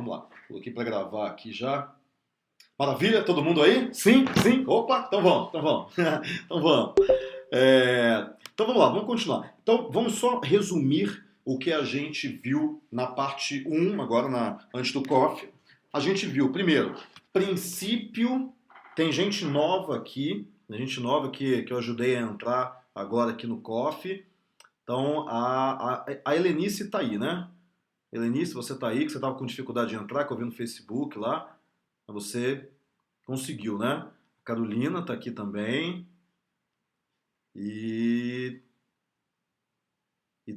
vamos lá. Coloquei para gravar aqui já. Maravilha, todo mundo aí? Sim, sim. Opa, então vamos, então vamos. Então vamos. Então vamos lá, vamos continuar. Então vamos só resumir o que a gente viu na parte 1, agora antes do coffee. A gente viu, primeiro, princípio. Tem gente nova aqui, que eu ajudei a entrar agora aqui no coffee. Então a Helenice está aí, né? Helenice, você está aí, que você estava com dificuldade de entrar, que eu vi no Facebook lá. Você conseguiu, né? A Carolina está aqui também. E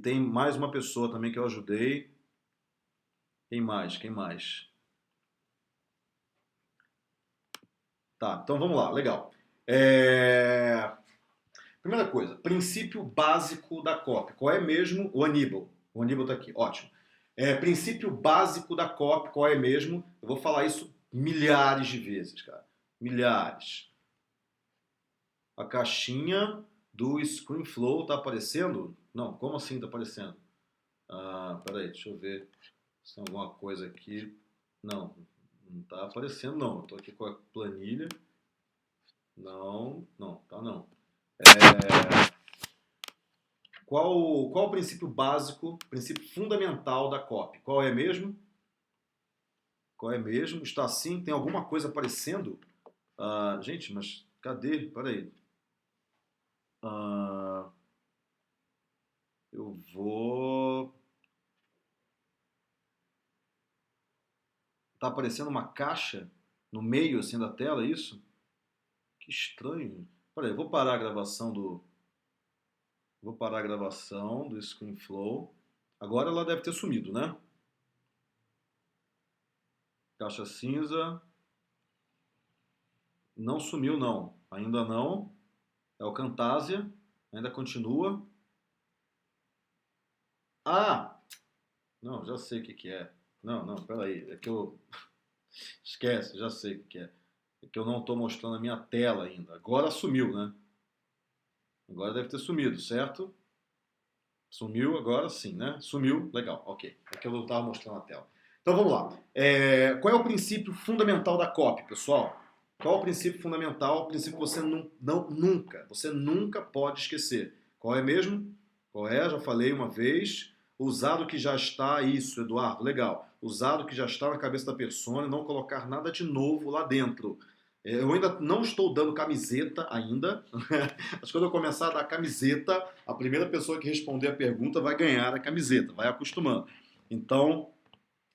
tem mais uma pessoa também que eu ajudei. Quem mais? Quem mais? Tá, então vamos lá, legal. Primeira coisa, princípio básico da cópia. Qual é mesmo? O Aníbal. O Aníbal está aqui, ótimo. Princípio básico da cópia, qual é mesmo? Eu vou falar isso milhares de vezes, cara. Milhares. A caixinha do ScreenFlow tá aparecendo? Não, como assim tá aparecendo? Peraí, deixa eu ver se tem alguma coisa aqui. Não, não tá aparecendo não. Eu tô aqui com a planilha. Não, tá não. Qual o princípio básico, princípio fundamental da copy? Qual é mesmo? Qual é mesmo? Está assim? Tem alguma coisa aparecendo? Gente, mas cadê? Peraí. Eu vou... Tá aparecendo uma caixa no meio assim da tela, é isso? Que estranho. Peraí, eu vou parar a gravação do... Vou parar a gravação do ScreenFlow. Agora ela deve ter sumido, né? Caixa cinza. Não sumiu, não. Ainda não. É o Camtasia. Ainda continua. Não, já sei o que é. Não, peraí. É que eu... Esquece, já sei o que é. É que eu não estou mostrando a minha tela ainda. Agora sumiu, né? Agora deve ter sumido, certo? Sumiu agora sim, né? Sumiu, legal, ok. É que eu não estava mostrando a tela. Então vamos lá. Qual é o princípio fundamental da copy, pessoal? Qual é o princípio fundamental? O princípio que você nunca pode esquecer. Qual é mesmo? Qual é? Já falei uma vez. Usar o que já está, isso, Eduardo, legal. Usar o que já está na cabeça da persona e não colocar nada de novo lá dentro. Eu ainda não estou dando camiseta ainda. Acho que quando eu começar a dar camiseta, a primeira pessoa que responder a pergunta vai ganhar a camiseta, vai acostumando. Então,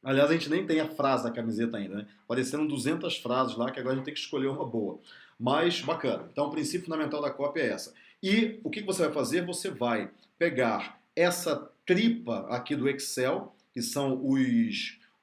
aliás, a gente nem tem a frase da camiseta ainda, né? Aparecendo 200 frases lá, que agora a gente tem que escolher uma boa. Mas, bacana. Então, o princípio fundamental da cópia é essa. E o que você vai fazer? Você vai pegar essa tripa aqui do Excel, que são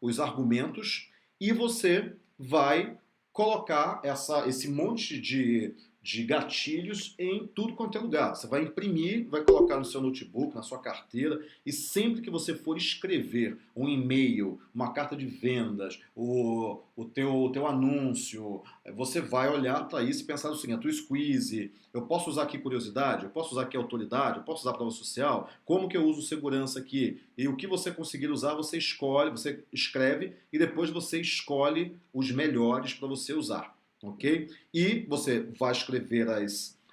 os argumentos, e você vai colocar esse monte de gatilhos em tudo quanto é lugar. Você vai imprimir, vai colocar no seu notebook, na sua carteira, e sempre que você for escrever um e-mail, uma carta de vendas, o teu anúncio, você vai olhar para isso e pensar o seguinte: a tua squeeze, eu posso usar aqui curiosidade, eu posso usar aqui autoridade, eu posso usar prova social, como que eu uso segurança aqui? E o que você conseguir usar, você escolhe, você escreve e depois você escolhe os melhores para você usar. Ok? E você vai escrever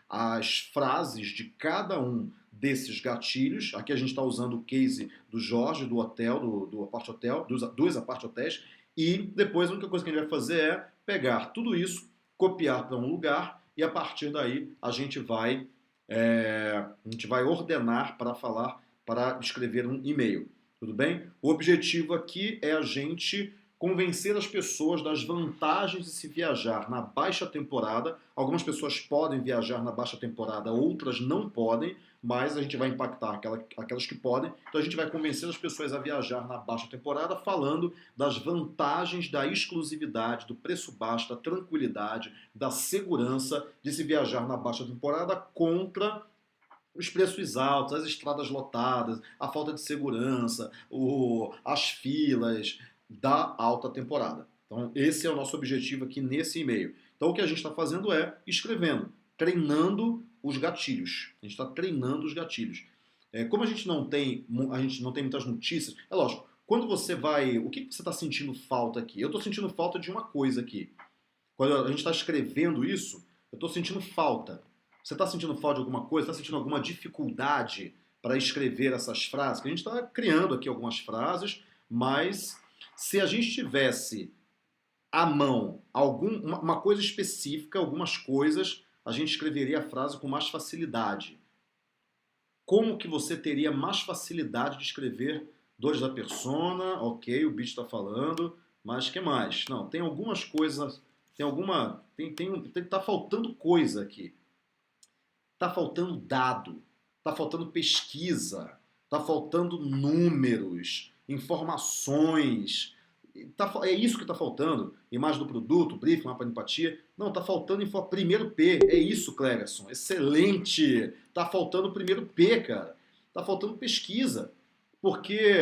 as frases de cada um desses gatilhos. Aqui a gente está usando o case do Jorge, do hotel, do Apart Hotel, dos Apart Hotéis. E depois a única coisa que a gente vai fazer é pegar tudo isso, copiar para um lugar e a partir daí a gente vai ordenar para escrever um e-mail. Tudo bem? O objetivo aqui é a gente convencer as pessoas das vantagens de se viajar na baixa temporada. Algumas pessoas podem viajar na baixa temporada, outras não podem, mas a gente vai impactar aquelas que podem. Então a gente vai convencer as pessoas a viajar na baixa temporada falando das vantagens da exclusividade, do preço baixo, da tranquilidade, da segurança de se viajar na baixa temporada contra os preços altos, as estradas lotadas, a falta de segurança, as filas da alta temporada. Então, esse é o nosso objetivo aqui nesse e-mail. Então, o que a gente está fazendo é escrevendo, treinando os gatilhos. A gente está treinando os gatilhos. Como a gente não tem muitas notícias, é lógico, quando você vai... O que você está sentindo falta aqui? Eu estou sentindo falta de uma coisa aqui. Quando a gente está escrevendo isso, eu estou sentindo falta. Você está sentindo falta de alguma coisa? Está sentindo alguma dificuldade para escrever essas frases? Que a gente está criando aqui algumas frases, mas se a gente tivesse à mão uma coisa específica, algumas coisas, a gente escreveria a frase com mais facilidade. Como que você teria mais facilidade de escrever dores da persona? Ok, o bicho está falando, mas o que mais? Não, tem algumas coisas, tá faltando coisa aqui. Tá faltando dado, tá faltando pesquisa, tá faltando números, informações. É isso que está faltando. Imagem do produto, briefing, mapa de empatia. Não, está faltando primeiro P. É isso, Cleverson. Excelente. Está faltando o primeiro P, cara. Está faltando pesquisa. Porque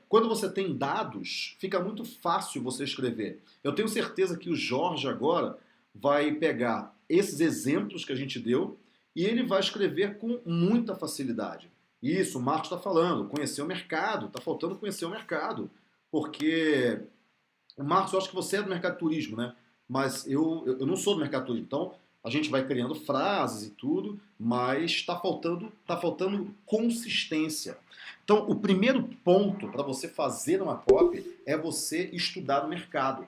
quando você tem dados, fica muito fácil você escrever. Eu tenho certeza que o Jorge agora vai pegar esses exemplos que a gente deu e ele vai escrever com muita facilidade. Isso, o Marcos está falando. Conhecer o mercado. Está faltando conhecer o mercado. Porque... Marcos, eu acho que você é do mercado de turismo, né? Mas eu não sou do mercado de turismo. Então, a gente vai criando frases e tudo, mas tá faltando consistência. Então, o primeiro ponto para você fazer uma copy é você estudar o mercado.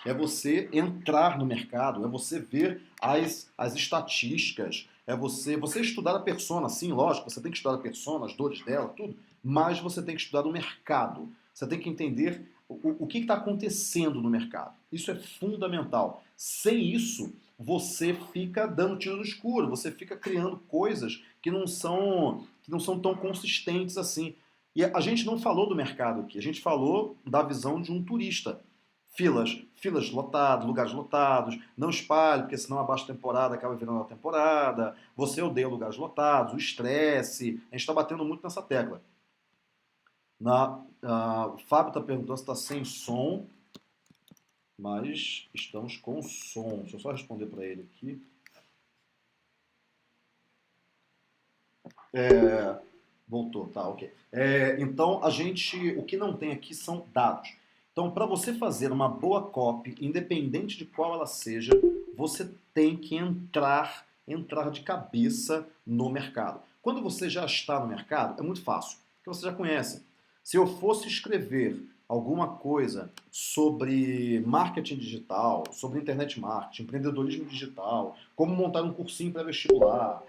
É você entrar no mercado, é você ver as estatísticas, é você estudar a persona, sim, lógico, você tem que estudar a persona, as dores dela, tudo, mas você tem que estudar o mercado. Você tem que entender o que está acontecendo no mercado. Isso é fundamental. Sem isso, você fica dando tiro no escuro, você fica criando coisas que não são tão consistentes assim. E a gente não falou do mercado aqui, a gente falou da visão de um turista. Filas lotadas, lugares lotados, não espalhe, porque senão a baixa temporada acaba virando a temporada, você odeia lugares lotados, o estresse, a gente está batendo muito nessa tecla. O Fábio está perguntando se está sem som, mas estamos com som. Deixa eu só responder para ele aqui. Voltou, tá, ok. Então, o que não tem aqui são dados. Então, para você fazer uma boa copy, independente de qual ela seja, você tem que entrar de cabeça no mercado. Quando você já está no mercado, é muito fácil, porque você já conhece. Se eu fosse escrever alguma coisa sobre marketing digital, sobre internet marketing, empreendedorismo digital, como montar um cursinho pré-vestibular,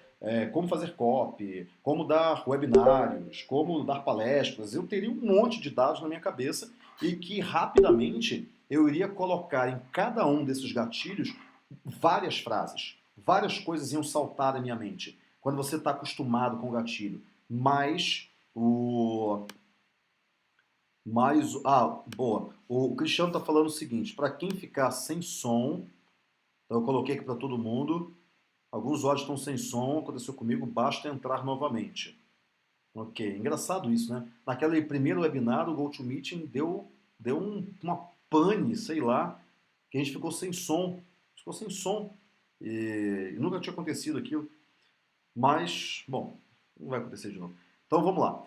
como fazer copy, como dar webinários, como dar palestras, eu teria um monte de dados na minha cabeça e que rapidamente eu iria colocar em cada um desses gatilhos várias frases, várias coisas iam saltar na minha mente quando você está acostumado com o gatilho. Boa. O Cristiano está falando o seguinte, para quem ficar sem som, então eu coloquei aqui para todo mundo, alguns áudios estão sem som, aconteceu comigo, basta entrar novamente. Ok, engraçado isso, né? Naquele primeiro webinar, o GoToMeeting deu uma pane, sei lá, que a gente ficou sem som. Ficou sem som. E nunca tinha acontecido aquilo. Mas, bom, não vai acontecer de novo. Então vamos lá.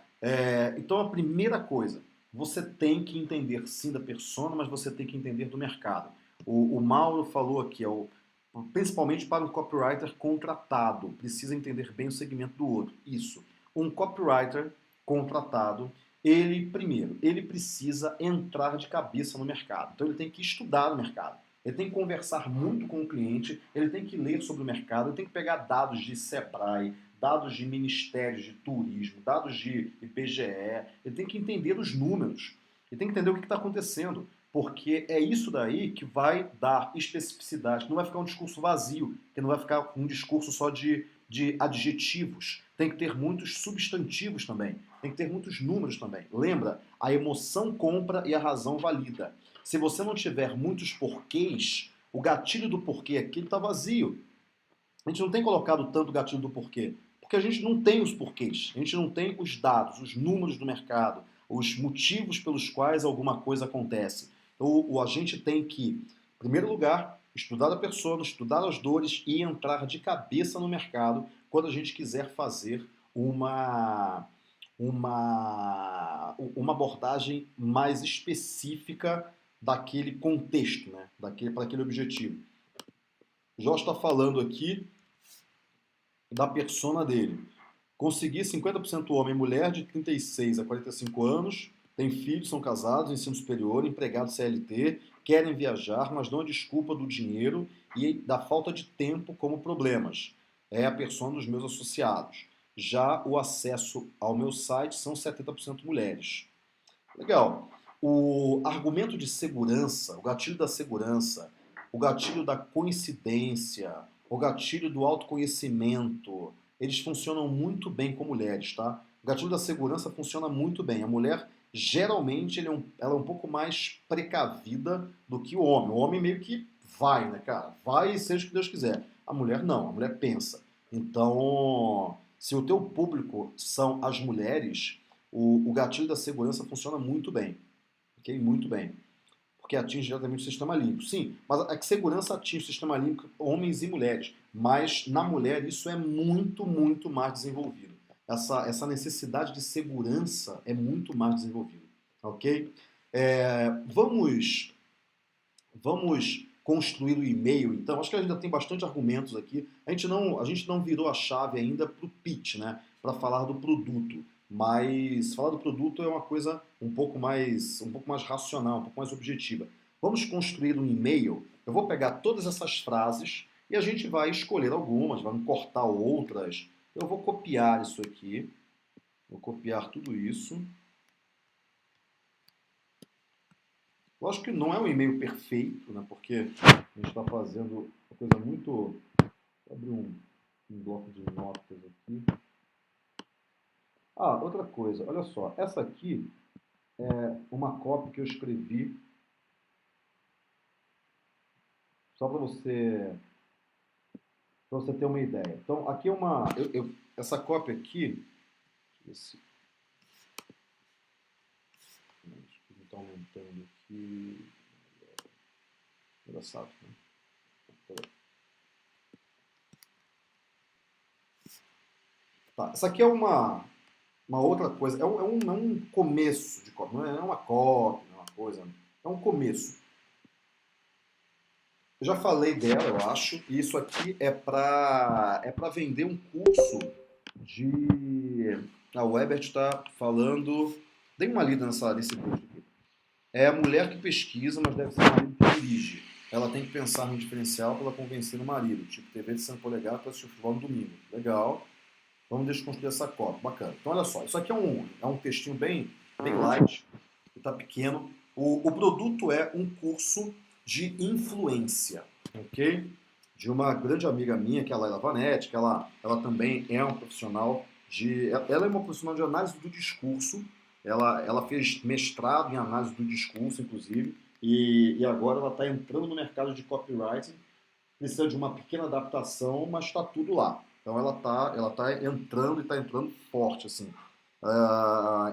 Então a primeira coisa, você tem que entender sim da persona, mas você tem que entender do mercado. O Mauro falou aqui, principalmente para um copywriter contratado, precisa entender bem o segmento do outro. Isso. Um copywriter contratado, ele precisa entrar de cabeça no mercado. Então ele tem que estudar o mercado. Ele tem que conversar muito com o cliente, ele tem que ler sobre o mercado, ele tem que pegar dados de Sebrae, dados de ministérios de turismo, dados de IBGE, ele tem que entender os números, ele tem que entender o que está acontecendo, porque é isso daí que vai dar especificidade, que não vai ficar um discurso vazio, que não vai ficar um discurso só de adjetivos, tem que ter muitos substantivos também, tem que ter muitos números também. Lembra, a emoção compra e a razão valida. Se você não tiver muitos porquês, o gatilho do porquê aqui está vazio. A gente não tem colocado tanto gatilho do porquê, porque a gente não tem os porquês, a gente não tem os dados, os números do mercado, os motivos pelos quais alguma coisa acontece. Então, a gente tem que, em primeiro lugar, estudar a persona, estudar as dores e entrar de cabeça no mercado quando a gente quiser fazer uma uma abordagem mais específica daquele contexto, né? Para aquele objetivo. Jorge está falando aqui da persona dele. Consegui 50% homem e mulher de 36 a 45 anos, têm filhos, são casados, ensino superior, empregados CLT, querem viajar, mas dão a desculpa do dinheiro e da falta de tempo como problemas. É a persona dos meus associados. Já o acesso ao meu site são 70% mulheres. Legal. O argumento de segurança, o gatilho da segurança, o gatilho da coincidência, o gatilho do autoconhecimento, eles funcionam muito bem com mulheres, tá? O gatilho da segurança funciona muito bem. A mulher, geralmente, ela é um pouco mais precavida do que o homem. O homem meio que vai, né, cara? Vai e seja o que Deus quiser. A mulher não, a mulher pensa. Então, se o teu público são as mulheres, o gatilho da segurança funciona muito bem. Ok? Muito bem. Porque atinge diretamente o sistema límbico. Sim, mas a segurança atinge o sistema límbico, homens e mulheres. Mas na mulher isso é muito, muito mais desenvolvido. Essa necessidade de segurança é muito mais desenvolvida. Ok? Vamos construir o e-mail, então. Acho que a gente ainda tem bastante argumentos aqui. A gente não virou a chave ainda para o pitch, né? Para falar do produto. Mas falar do produto é uma coisa um pouco mais racional, um pouco mais objetiva. Vamos construir um e-mail. Eu vou pegar todas essas frases e a gente vai escolher algumas, vamos cortar outras. Eu vou copiar isso aqui. Vou copiar tudo isso. Lógico que não é um e-mail perfeito, né? Porque a gente está fazendo uma coisa muito... Vou abrir um bloco de notas aqui. Ah, outra coisa, olha só. Essa aqui é uma cópia que eu escrevi só para você ter uma ideia. Então, aqui é uma... essa cópia aqui... Deixa eu ver se está aumentando aqui... Engraçado, né? Tá, essa aqui é uma outra coisa. É um começo de cópia. Não é uma cópia, não é uma coisa. É um começo. Eu já falei dela, eu acho, e isso aqui é para vender um curso de... A Webert está falando... Dê uma lida nesse curso aqui. É a mulher que pesquisa, mas deve ser o marido que dirige. Ela tem que pensar no diferencial para convencer o marido. Tipo, TV de 100 polegadas para assistir futebol no domingo. Legal. Vamos desconstruir essa cópia. Bacana. Então, olha só. Isso aqui é um textinho bem light. Está pequeno. O produto é um curso de influência, ok? De uma grande amiga minha, que é a Laila Vanetti, que ela também é uma profissional ela é uma profissional de análise do discurso. Ela fez mestrado em análise do discurso, inclusive, e agora ela está entrando no mercado de copywriting. Precisa de uma pequena adaptação, mas está tudo lá. Então ela tá entrando e está entrando forte, assim.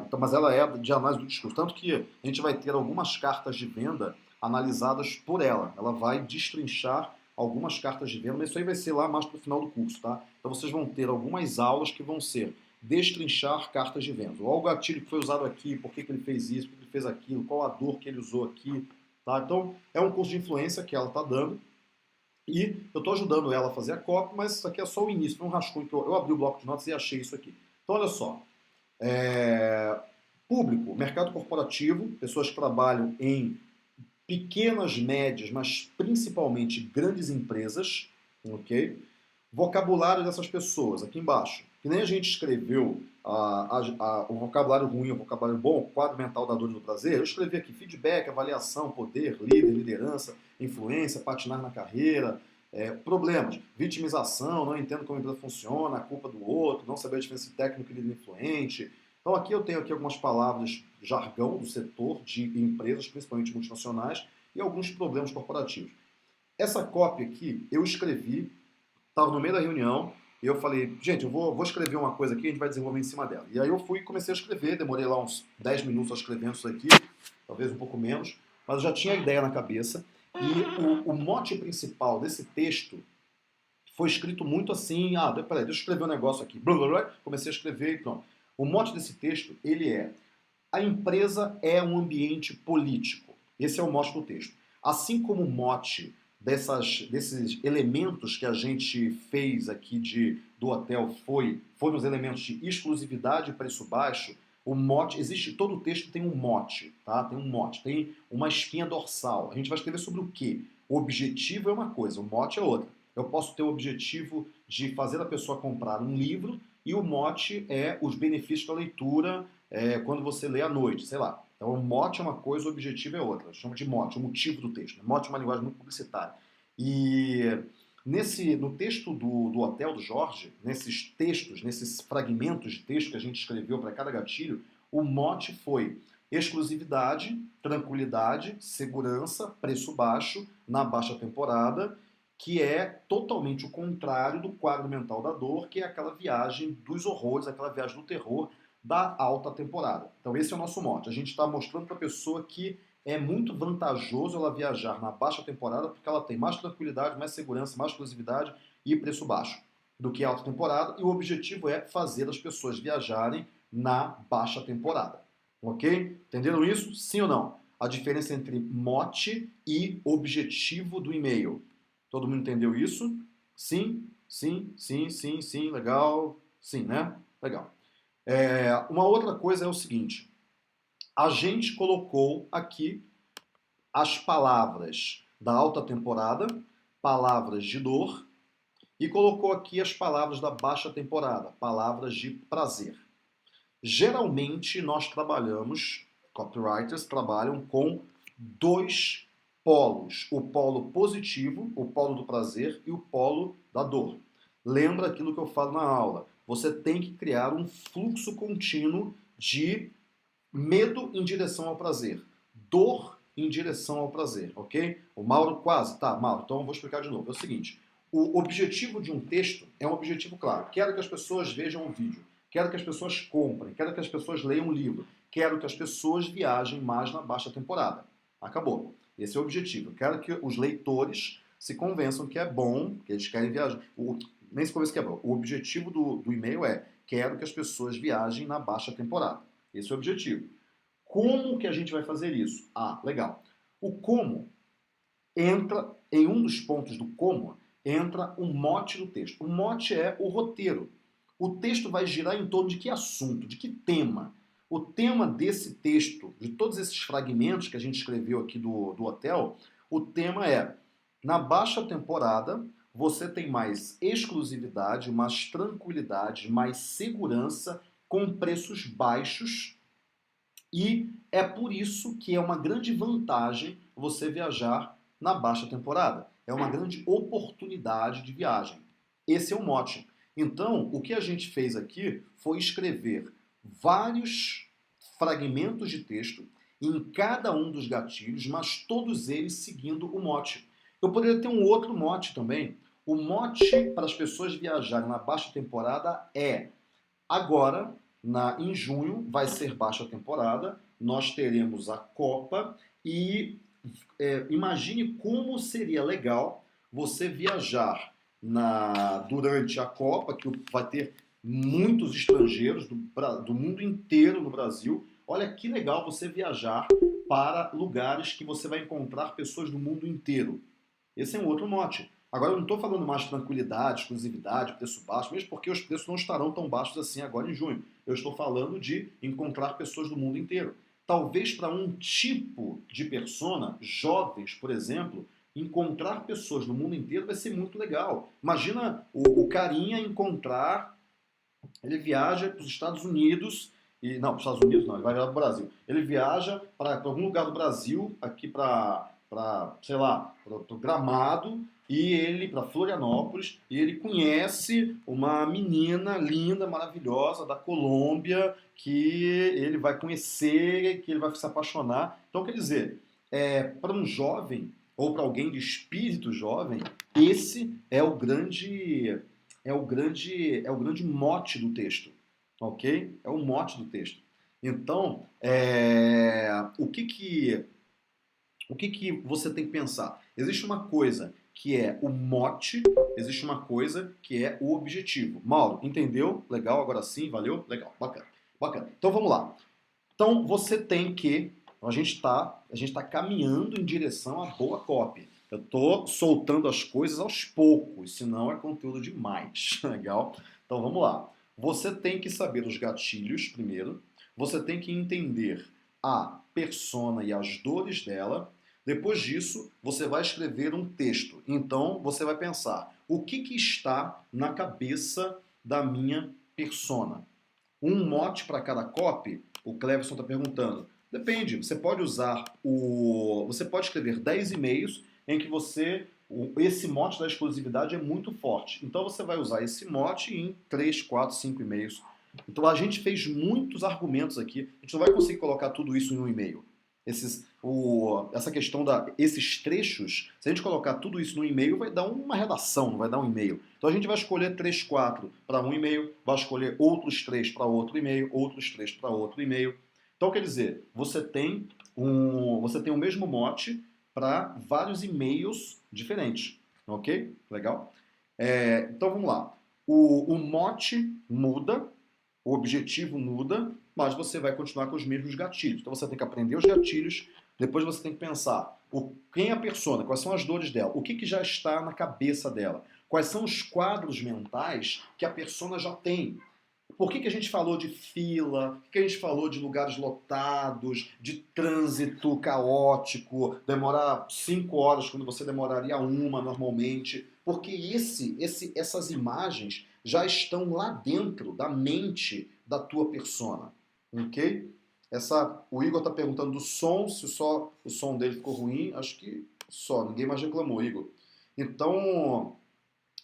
Então, mas ela é de análise do discurso. Tanto que a gente vai ter algumas cartas de venda analisadas por ela. Ela vai destrinchar algumas cartas de venda, mas isso aí vai ser lá mais para o final do curso, tá? Então vocês vão ter algumas aulas que vão ser destrinchar cartas de venda. Qual o gatilho que foi usado aqui, por que ele fez isso, por que ele fez aquilo, qual a dor que ele usou aqui, tá? Então é um curso de influência que ela está dando. E eu estou ajudando ela a fazer a cópia, mas isso aqui é só o início, foi um rascunho que eu abri o bloco de notas e achei isso aqui. Então, olha só. Público, mercado corporativo, pessoas que trabalham em pequenas, médias, mas principalmente grandes empresas, ok? Vocabulário dessas pessoas, aqui embaixo. Que nem a gente escreveu o vocabulário ruim, o vocabulário bom, o quadro mental da dor e do prazer, eu escrevi aqui feedback, avaliação, poder, líder, liderança, influência, patinar na carreira, problemas, vitimização, não entendo como a empresa funciona, a culpa do outro, não saber a diferença entre técnico e líder influente. Então aqui eu tenho aqui algumas palavras, jargão do setor de empresas, principalmente multinacionais, e alguns problemas corporativos. Essa cópia aqui eu escrevi, estava no meio da reunião, e eu falei, gente, eu vou escrever uma coisa aqui, a gente vai desenvolver em cima dela. E aí eu fui e comecei a escrever, demorei lá uns 10 minutos escrevendo isso aqui, talvez um pouco menos, mas eu já tinha a ideia na cabeça. E o mote principal desse texto foi escrito muito assim, peraí, deixa eu escrever um negócio aqui. Blá, blá, blá, comecei a escrever e pronto. O mote desse texto, ele é: a empresa é um ambiente político. Esse é o mote do texto. Assim como o mote desses elementos que a gente fez aqui do hotel foram os elementos de exclusividade e preço baixo, o mote, todo o texto tem um mote, tá? Tem um mote, tem uma espinha dorsal. A gente vai escrever sobre o quê? O objetivo é uma coisa, o mote é outra. Eu posso ter o objetivo de fazer a pessoa comprar um livro e o mote é os benefícios da leitura quando você lê à noite, sei lá. Então, o mote é uma coisa, o objetivo é outra. Chama de mote, o motivo do texto. Mote é uma linguagem muito publicitária. E no texto do Hotel do Jorge, nesses textos, nesses fragmentos de texto que a gente escreveu para cada gatilho, o mote foi exclusividade, tranquilidade, segurança, preço baixo, na baixa temporada, que é totalmente o contrário do quadro mental da dor, que é aquela viagem dos horrores, aquela viagem do terror da alta temporada. Então esse é o nosso mote. A gente está mostrando para a pessoa que é muito vantajoso ela viajar na baixa temporada porque ela tem mais tranquilidade, mais segurança, mais exclusividade e preço baixo do que a alta temporada, e o objetivo é fazer as pessoas viajarem na baixa temporada. Ok? Entenderam isso? Sim ou não? A diferença entre mote e objetivo do e-mail. Todo mundo entendeu isso? Sim, sim, sim, sim, sim, legal. Sim, né? Legal. Uma outra coisa é o seguinte: a gente colocou aqui as palavras da alta temporada, palavras de dor, e colocou aqui as palavras da baixa temporada, palavras de prazer. Geralmente nós copywriters trabalham com dois polos: o polo positivo, o polo do prazer, e o polo da dor. Lembra aquilo que eu falo na aula? Você tem que criar um fluxo contínuo de medo em direção ao prazer, dor em direção ao prazer, ok? O Mauro quase, tá, Mauro, então eu vou explicar de novo. É o seguinte: o objetivo de um texto é um objetivo claro. Quero que as pessoas vejam o vídeo, quero que as pessoas comprem, quero que as pessoas leiam o livro, quero que as pessoas viajem mais na baixa temporada. Acabou. Esse é o objetivo. Eu quero que os leitores se convençam que é bom, que eles querem viajar. Nem se convençam que é bom. O objetivo do e-mail é: quero que as pessoas viajem na baixa temporada. Esse é o objetivo. Como que a gente vai fazer isso? Ah, legal. O como entra, em um dos pontos do como, entra o mote do texto. O mote é o roteiro. O texto vai girar em torno de que assunto, de que tema. O tema desse texto, de todos esses fragmentos que a gente escreveu aqui do hotel, o tema é: na baixa temporada, você tem mais exclusividade, mais tranquilidade, mais segurança, com preços baixos, e é por isso que é uma grande vantagem você viajar na baixa temporada. É uma grande oportunidade de viagem. Esse é o mote. Então, o que a gente fez aqui foi escrever vários fragmentos de texto em cada um dos gatilhos, mas todos eles seguindo o mote. Eu poderia ter um outro mote também. O mote para as pessoas viajarem na baixa temporada é: agora, em junho, vai ser baixa temporada, nós teremos a Copa e imagine como seria legal você viajar durante a Copa, que vai ter muitos estrangeiros do mundo inteiro no Brasil. Olha que legal você viajar para lugares que você vai encontrar pessoas do mundo inteiro. Esse é um outro mote. Agora, eu não estou falando mais de tranquilidade, exclusividade, preço baixo, mesmo porque os preços não estarão tão baixos assim agora em junho. Eu estou falando de encontrar pessoas do mundo inteiro. Talvez para um tipo de persona, jovens, por exemplo, encontrar pessoas do mundo inteiro vai ser muito legal. Imagina o carinha encontrar, ele viaja para os Estados Unidos, não, para os Estados Unidos não, ele vai viajar para o Brasil. Ele viaja para algum lugar do Brasil, aqui sei lá, para o Gramado, e ele para Florianópolis, e ele conhece uma menina linda, maravilhosa da Colômbia, que ele vai conhecer, que ele vai se apaixonar. Então, quer dizer, para um jovem ou para alguém de espírito jovem, esse é o grande mote do texto, ok? É o mote do texto. Então, o que você tem que pensar? Existe uma coisa que é o mote, existe uma coisa que é o objetivo. Mauro, entendeu? Legal, agora sim, valeu? Legal, bacana. Bacana. Então vamos lá. Então você tem que. A gente tá caminhando em direção à boa copy. Eu tô soltando as coisas aos poucos, senão é conteúdo demais. Legal? Então vamos lá. Você tem que saber os gatilhos primeiro. Você tem que entender a persona e as dores dela. Depois disso, você vai escrever um texto. Então você vai pensar: o que está na cabeça da minha persona? Um mote para cada copy? O Cleverson está perguntando. Depende, você pode usar o. Você pode escrever 10 e-mails em que você. Esse mote da exclusividade é muito forte. Então você vai usar esse mote em 3, 4, 5 e-mails. Então a gente fez muitos argumentos aqui. A gente não vai conseguir colocar tudo isso em um e-mail. Essa questão esses trechos, se a gente colocar tudo isso no e-mail, vai dar uma redação, não vai dar um e-mail. Então a gente vai escolher 3, 4 para um e-mail, vai escolher outros 3 para outro e-mail, outros 3 para outro e-mail. Então quer dizer, você tem o mesmo mote para vários e-mails diferentes. Ok? Legal? Então vamos lá. O mote muda, o objetivo muda, mas você vai continuar com os mesmos gatilhos. Então você tem que aprender os gatilhos, depois você tem que pensar quem é a persona, quais são as dores dela, o que já está na cabeça dela, quais são os quadros mentais que a persona já tem. Por que a gente falou de fila? Por que a gente falou de lugares lotados, de trânsito caótico, demorar 5 horas quando você demoraria uma normalmente? Porque essas imagens já estão lá dentro da mente da tua persona, ok? O Igor está perguntando do som, se só o som dele ficou ruim. Acho que só, ninguém mais reclamou, Igor. Então,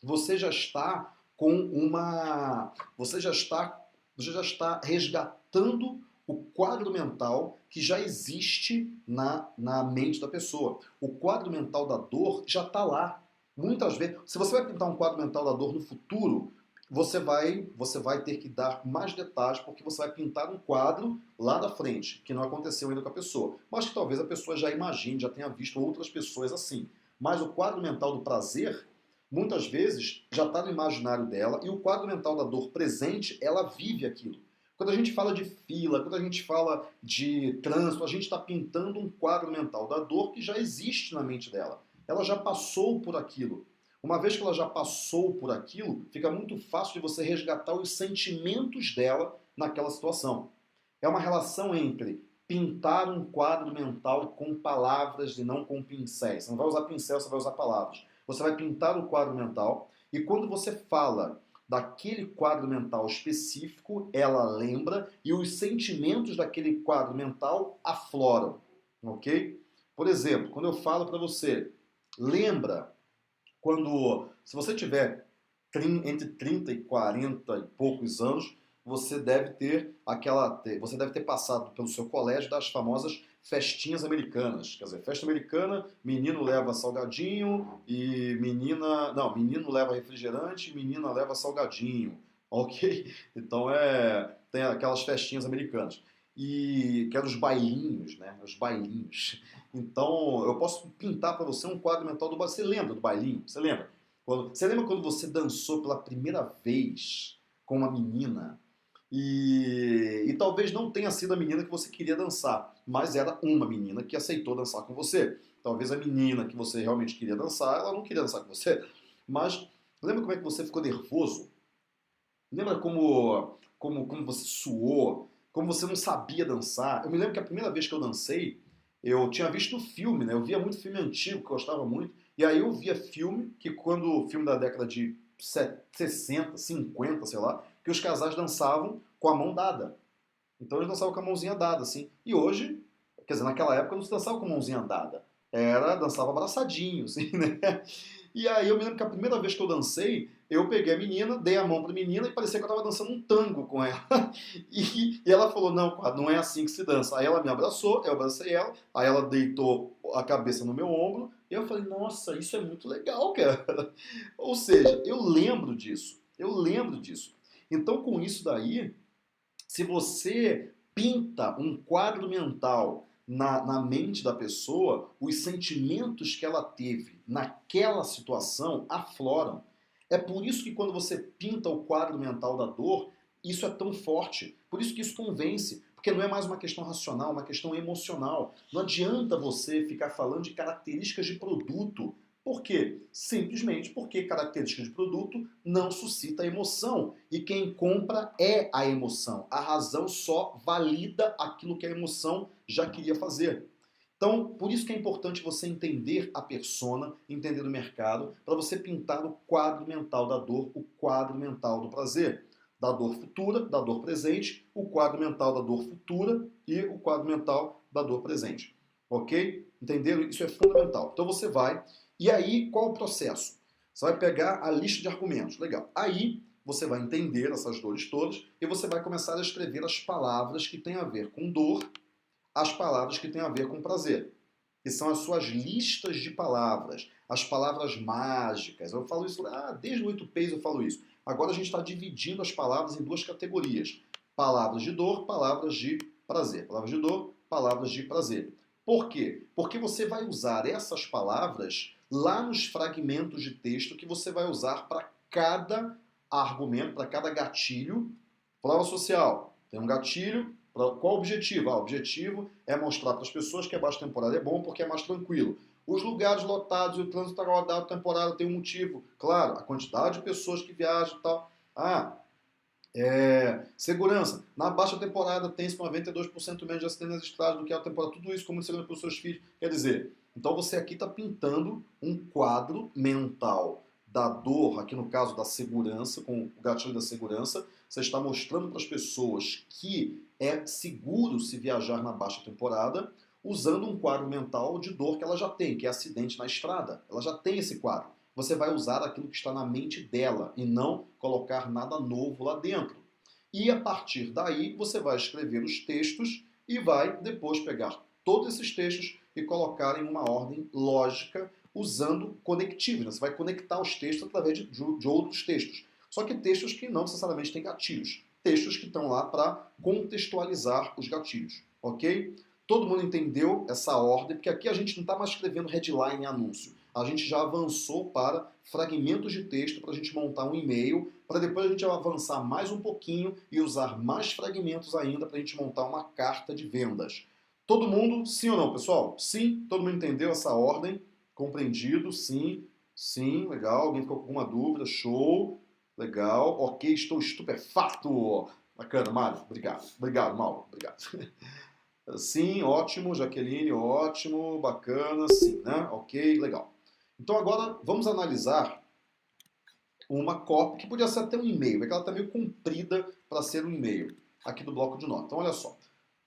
você já está com uma. Você já está resgatando o quadro mental que já existe na mente da pessoa. O quadro mental da dor já está lá. Muitas vezes, se você vai pintar um quadro mental da dor no futuro, você vai ter que dar mais detalhes, porque você vai pintar um quadro lá da frente, que não aconteceu ainda com a pessoa, mas que talvez a pessoa já imagine, já tenha visto outras pessoas assim. Mas o quadro mental do prazer, muitas vezes, já está no imaginário dela, e o quadro mental da dor presente, ela vive aquilo. Quando a gente fala de fila, quando a gente fala de trânsito, a gente está pintando um quadro mental da dor que já existe na mente dela. Ela já passou por aquilo. Uma vez que ela já passou por aquilo, fica muito fácil de você resgatar os sentimentos dela naquela situação. É uma relação entre pintar um quadro mental com palavras e não com pincéis. Você não vai usar pincel, você vai usar palavras. Você vai pintar o quadro mental e quando você fala daquele quadro mental específico, ela lembra e os sentimentos daquele quadro mental afloram, ok? Por exemplo, quando eu falo para você, lembra se você tiver entre 30 e 40 e poucos anos, você deve ter passado pelo seu colégio das famosas festinhas americanas. Quer dizer, festa americana, menino leva salgadinho e menino leva refrigerante, menina leva salgadinho, ok? Então tem aquelas festinhas americanas. E que eram os bailinhos, né? Os bailinhos. Então, eu posso pintar para você um quadro mental do bailinho. Você lembra do bailinho? Você lembra? Você lembra quando você dançou pela primeira vez com uma menina? E talvez não tenha sido a menina que você queria dançar, mas era uma menina que aceitou dançar com você. Talvez a menina que você realmente queria dançar, ela não queria dançar com você. Mas lembra como é que você ficou nervoso? Lembra como você suou? Como você não sabia dançar? Eu me lembro que a primeira vez que eu dancei, eu tinha visto filme, né? Eu via muito filme antigo, que eu gostava muito. E aí eu via filme, o filme da década de 60, 50, sei lá, que os casais dançavam com a mão dada. Então eles dançavam com a mãozinha dada, assim. E hoje, quer dizer, naquela época não se dançava com a mãozinha dada. Dançava abraçadinho, assim, né? E aí eu me lembro que a primeira vez que eu dancei, eu peguei a menina, dei a mão pra menina e parecia que eu tava dançando um tango com ela. E ela falou, não, não é assim que se dança. Aí ela me abraçou, eu abracei ela, aí ela deitou a cabeça no meu ombro, e eu falei, nossa, isso é muito legal, cara. Ou seja, eu lembro disso. Eu lembro disso. Então, com isso daí, se você pinta um quadro mental na mente da pessoa, os sentimentos que ela teve naquela situação afloram. É por isso que quando você pinta o quadro mental da dor, isso é tão forte. Por isso que isso convence, porque não é mais uma questão racional, é uma questão emocional. Não adianta você ficar falando de características de produto. Por quê? Simplesmente porque característica de produto não suscita emoção. E quem compra é a emoção. A razão só valida aquilo que a emoção já queria fazer. Então, por isso que é importante você entender a persona, entender o mercado, para você pintar o quadro mental da dor, o quadro mental do prazer. Da dor futura, da dor presente, o quadro mental da dor futura e o quadro mental da dor presente. Ok? Entenderam? Isso é fundamental. Então você vai. E aí, qual o processo? Você vai pegar a lista de argumentos. Legal. Aí você vai entender essas dores todas e você vai começar a escrever as palavras que têm a ver com dor, as palavras que têm a ver com prazer, que são as suas listas de palavras, as palavras mágicas. Eu falo isso, desde o 8Ps eu falo isso. Agora a gente está dividindo as palavras em duas categorias. Palavras de dor, palavras de prazer. Palavras de dor, palavras de prazer. Por quê? Porque você vai usar essas palavras lá nos fragmentos de texto que você vai usar para cada argumento, para cada gatilho. Prova social. Tem um gatilho. Qual o objetivo? O objetivo é mostrar para as pessoas que a baixa temporada é bom porque é mais tranquilo. Os lugares lotados e o trânsito está rodado temporada tem um motivo. Claro, a quantidade de pessoas que viajam e tal. Segurança. Na baixa temporada tem-se 92% menos de acidentes nas estradas do que a alta temporada. Tudo isso como segurança para os seus filhos. Quer dizer, então você aqui está pintando um quadro mental da dor, aqui no caso da segurança, com o gatilho da segurança. Você está mostrando para as pessoas que é seguro se viajar na baixa temporada, usando um quadro mental de dor que ela já tem, que é acidente na estrada. Ela já tem esse quadro. Você vai usar aquilo que está na mente dela e não colocar nada novo lá dentro. E a partir daí você vai escrever os textos e vai depois pegar todos esses textos e colocar em uma ordem lógica usando conectivos. Você vai conectar os textos através de outros textos. Só que textos que não necessariamente têm gatilhos. Textos que estão lá para contextualizar os gatilhos. Ok? Todo mundo entendeu essa ordem, porque aqui a gente não está mais escrevendo headline e anúncio. A gente já avançou para fragmentos de texto para a gente montar um e-mail, para depois a gente avançar mais um pouquinho e usar mais fragmentos ainda para a gente montar uma carta de vendas. Todo mundo, sim ou não, pessoal? Sim? Todo mundo entendeu essa ordem? Compreendido? Sim. Sim, legal. Alguém ficou com alguma dúvida? Show. Legal. Ok, estou estupefato. Bacana, Mário. Obrigado. Obrigado, Mauro. Obrigado. Sim, ótimo. Jaqueline, ótimo. Bacana, sim, né? Ok, legal. Então agora vamos analisar uma copy, que podia ser até um e-mail, é que ela está meio comprida para ser um e-mail, aqui do bloco de notas. Então olha só,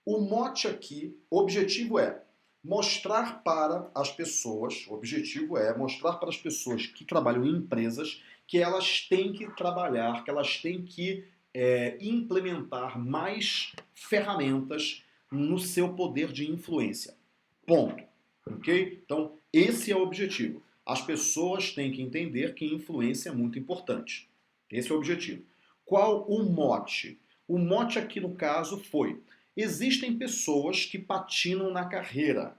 o mote aqui, o objetivo é mostrar para as pessoas, o objetivo é mostrar para as pessoas que trabalham em empresas que elas têm que trabalhar, que elas têm que implementar mais ferramentas no seu poder de influência. Ponto. Ok? Então, esse é o objetivo. As pessoas têm que entender que influência é muito importante. Esse é o objetivo. Qual o mote? O mote aqui no caso foi: existem pessoas que patinam na carreira.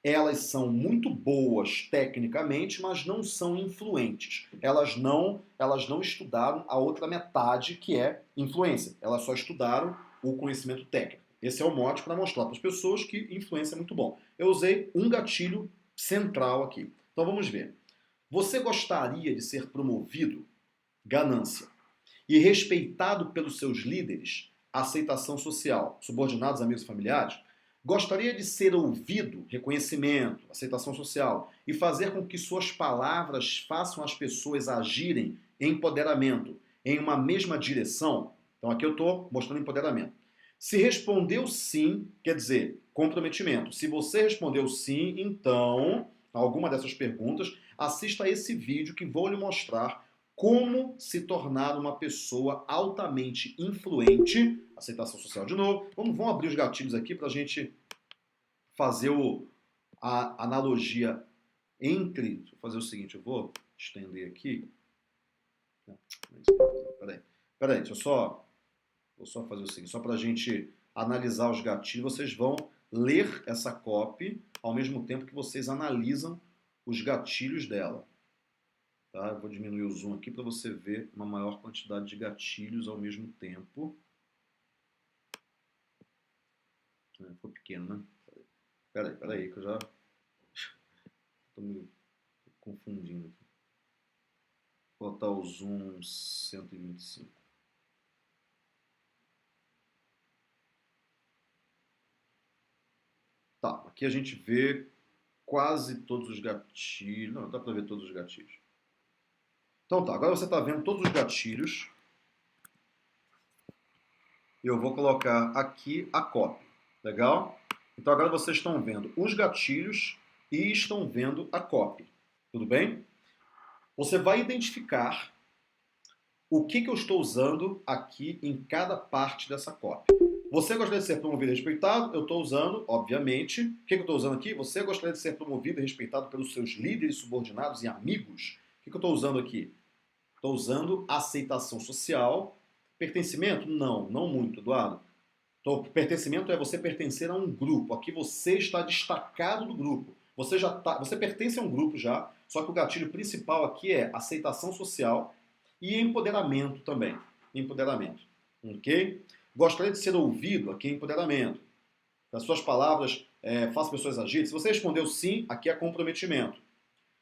Elas são muito boas tecnicamente, mas não são influentes. Elas não estudaram a outra metade, que é influência. Elas só estudaram o conhecimento técnico. Esse é o mote para mostrar para as pessoas que influência é muito bom. Eu usei um gatilho central aqui. Então vamos ver. Você gostaria de ser promovido? Ganância. E respeitado pelos seus líderes? Aceitação social. Subordinados, amigos e familiares? Gostaria de ser ouvido? Reconhecimento, aceitação social. E fazer com que suas palavras façam as pessoas agirem em empoderamento, em uma mesma direção? Então aqui eu estou mostrando empoderamento. Se respondeu sim, quer dizer, comprometimento. Se você respondeu sim, então, alguma dessas perguntas, assista a esse vídeo que vou lhe mostrar como se tornar uma pessoa altamente influente. Aceitação social de novo. Vamos abrir os gatilhos aqui para a gente fazer a analogia entre... Deixa eu fazer o seguinte, eu vou estender aqui. Peraí, deixa eu só... Vou só fazer o seguinte, só para a gente analisar os gatilhos. Vocês vão ler essa copy ao mesmo tempo que vocês analisam os gatilhos dela. Tá? Eu vou diminuir o zoom aqui para você ver uma maior quantidade de gatilhos ao mesmo tempo. Ficou pequeno, né? Peraí, que eu já tô me confundindo aqui. Vou botar o zoom 125. Tá, aqui a gente vê quase todos os gatilhos. Não, dá para ver todos os gatilhos. Então tá, agora você está vendo todos os gatilhos. Eu vou colocar aqui a copy. Legal? Então agora vocês estão vendo os gatilhos e estão vendo a copy. Tudo bem? Você vai identificar o que eu estou usando aqui em cada parte dessa copy. Você gostaria de ser promovido e respeitado? Eu estou usando, obviamente. O que eu estou usando aqui? Você gostaria de ser promovido e respeitado pelos seus líderes, subordinados e amigos? O que eu estou usando aqui? Estou usando aceitação social. Pertencimento? Não muito, Eduardo. Então, pertencimento é você pertencer a um grupo. Aqui você está destacado do grupo. Você pertence a um grupo já, só que o gatilho principal aqui é aceitação social e empoderamento também. Empoderamento. Ok? Gostaria de ser ouvido? Aqui é empoderamento. As suas palavras façam pessoas agirem. Se você respondeu sim, aqui é comprometimento.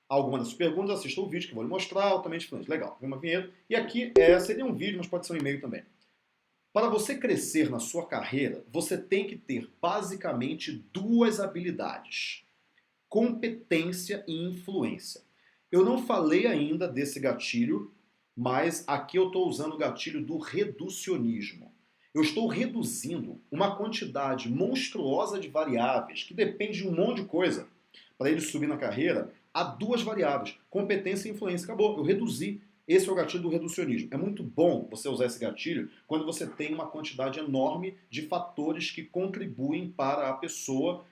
Alguma das suas perguntas, assista o vídeo que eu vou lhe mostrar, altamente influente. Legal, vem uma vinheta. E aqui seria um vídeo, mas pode ser um e-mail também. Para você crescer na sua carreira, você tem que ter basicamente duas habilidades: competência e influência. Eu não falei ainda desse gatilho, mas aqui eu estou usando o gatilho do reducionismo. Eu estou reduzindo uma quantidade monstruosa de variáveis, que depende de um monte de coisa, para ele subir na carreira, a duas variáveis: competência e influência. Acabou, eu reduzi. Esse é o gatilho do reducionismo. É muito bom você usar esse gatilho quando você tem uma quantidade enorme de fatores que contribuem para a pessoa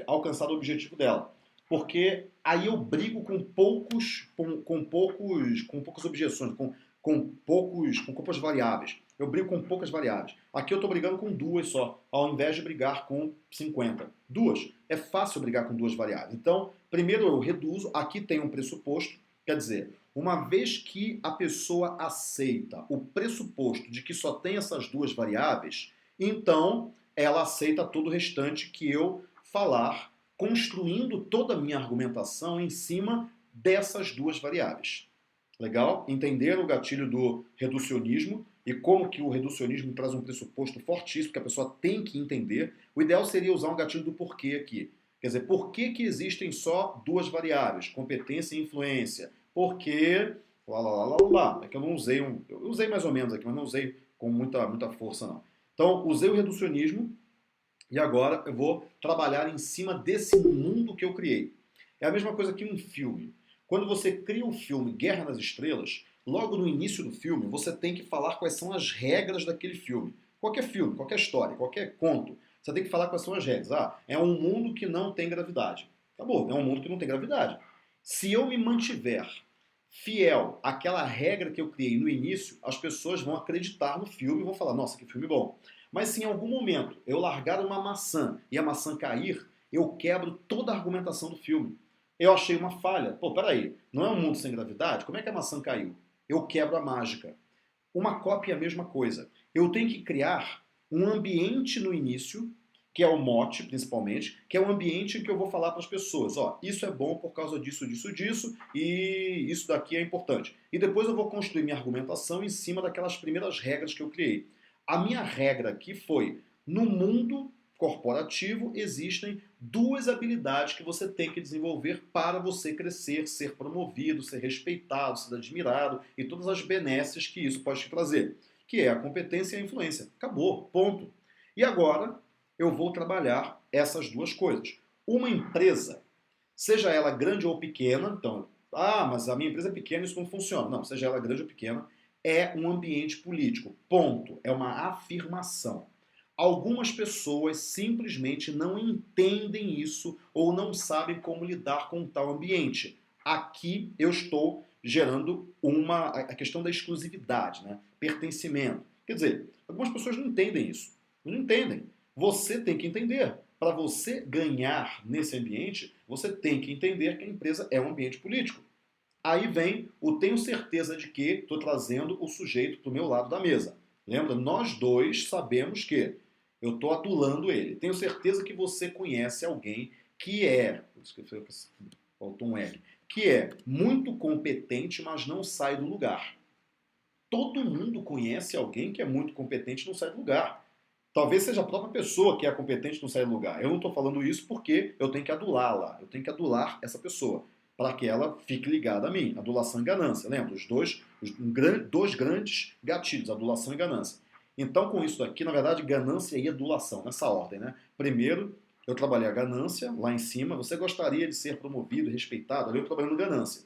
alcançar o objetivo dela. Porque aí eu brigo com poucas objeções, com poucas variáveis. Eu brigo com poucas variáveis. Aqui eu estou brigando com duas só, ao invés de brigar com 50. Duas. É fácil brigar com duas variáveis. Então, primeiro eu reduzo. Aqui tem um pressuposto. Quer dizer, uma vez que a pessoa aceita o pressuposto de que só tem essas duas variáveis, então ela aceita todo o restante que eu falar, construindo toda a minha argumentação em cima dessas duas variáveis. Legal? Entender o gatilho do reducionismo e como que o reducionismo traz um pressuposto fortíssimo que a pessoa tem que entender. O ideal seria usar um gatilho do porquê aqui. Quer dizer, por que existem só duas variáveis, competência e influência? Porque É que eu não usei eu usei mais ou menos aqui, mas não usei com muita força não. Então, usei o reducionismo e agora eu vou trabalhar em cima desse mundo que eu criei. É a mesma coisa que um filme. Quando você cria o filme Guerra nas Estrelas, logo no início do filme, você tem que falar quais são as regras daquele filme. Qualquer filme, qualquer história, qualquer conto, você tem que falar quais são as regras. É um mundo que não tem gravidade. Acabou, é um mundo que não tem gravidade. Se eu me mantiver fiel àquela regra que eu criei no início, as pessoas vão acreditar no filme e vão falar, nossa, que filme bom. Mas se em algum momento eu largar uma maçã e a maçã cair, eu quebro toda a argumentação do filme. Eu achei uma falha. Pô, peraí, não é um mundo sem gravidade? Como é que a maçã caiu? Eu quebro a mágica. Uma cópia é a mesma coisa. Eu tenho que criar um ambiente no início, que é o mote, principalmente, que é o ambiente em que eu vou falar para as pessoas, isso é bom por causa disso, e isso daqui é importante. E depois eu vou construir minha argumentação em cima daquelas primeiras regras que eu criei. A minha regra aqui foi, no mundo corporativo existem duas habilidades que você tem que desenvolver para você crescer, ser promovido, ser respeitado, ser admirado e todas as benesses que isso pode te trazer, que é a competência e a influência. Acabou, ponto. E agora eu vou trabalhar essas duas coisas. Uma empresa, seja ela grande ou pequena, então, mas a minha empresa é pequena, isso não funciona. Não, seja ela grande ou pequena, é um ambiente político. Ponto. É uma afirmação. Algumas pessoas simplesmente não entendem isso ou não sabem como lidar com tal ambiente. Aqui eu estou gerando a questão da exclusividade, né? Pertencimento. Quer dizer, algumas pessoas não entendem isso. Não entendem. Você tem que entender. Para você ganhar nesse ambiente, você tem que entender que a empresa é um ambiente político. Aí vem o tenho certeza de que estou trazendo o sujeito para o meu lado da mesa. Lembra? Nós dois sabemos que Eu estou adulando ele. Tenho certeza que você conhece alguém que faltou um R, que é muito competente, mas não sai do lugar. Todo mundo conhece alguém que é muito competente e não sai do lugar. Talvez seja a própria pessoa que é competente e não sai do lugar. Eu não estou falando isso porque eu tenho que adulá-la. Eu tenho que adular essa pessoa para que ela fique ligada a mim. Adulação e ganância. Lembra? Dois grandes gatilhos, adulação e ganância. Então, com isso aqui, na verdade, ganância e adulação, nessa ordem, né? Primeiro, eu trabalhei a ganância, lá em cima. Você gostaria de ser promovido, respeitado? Ali eu trabalhando ganância.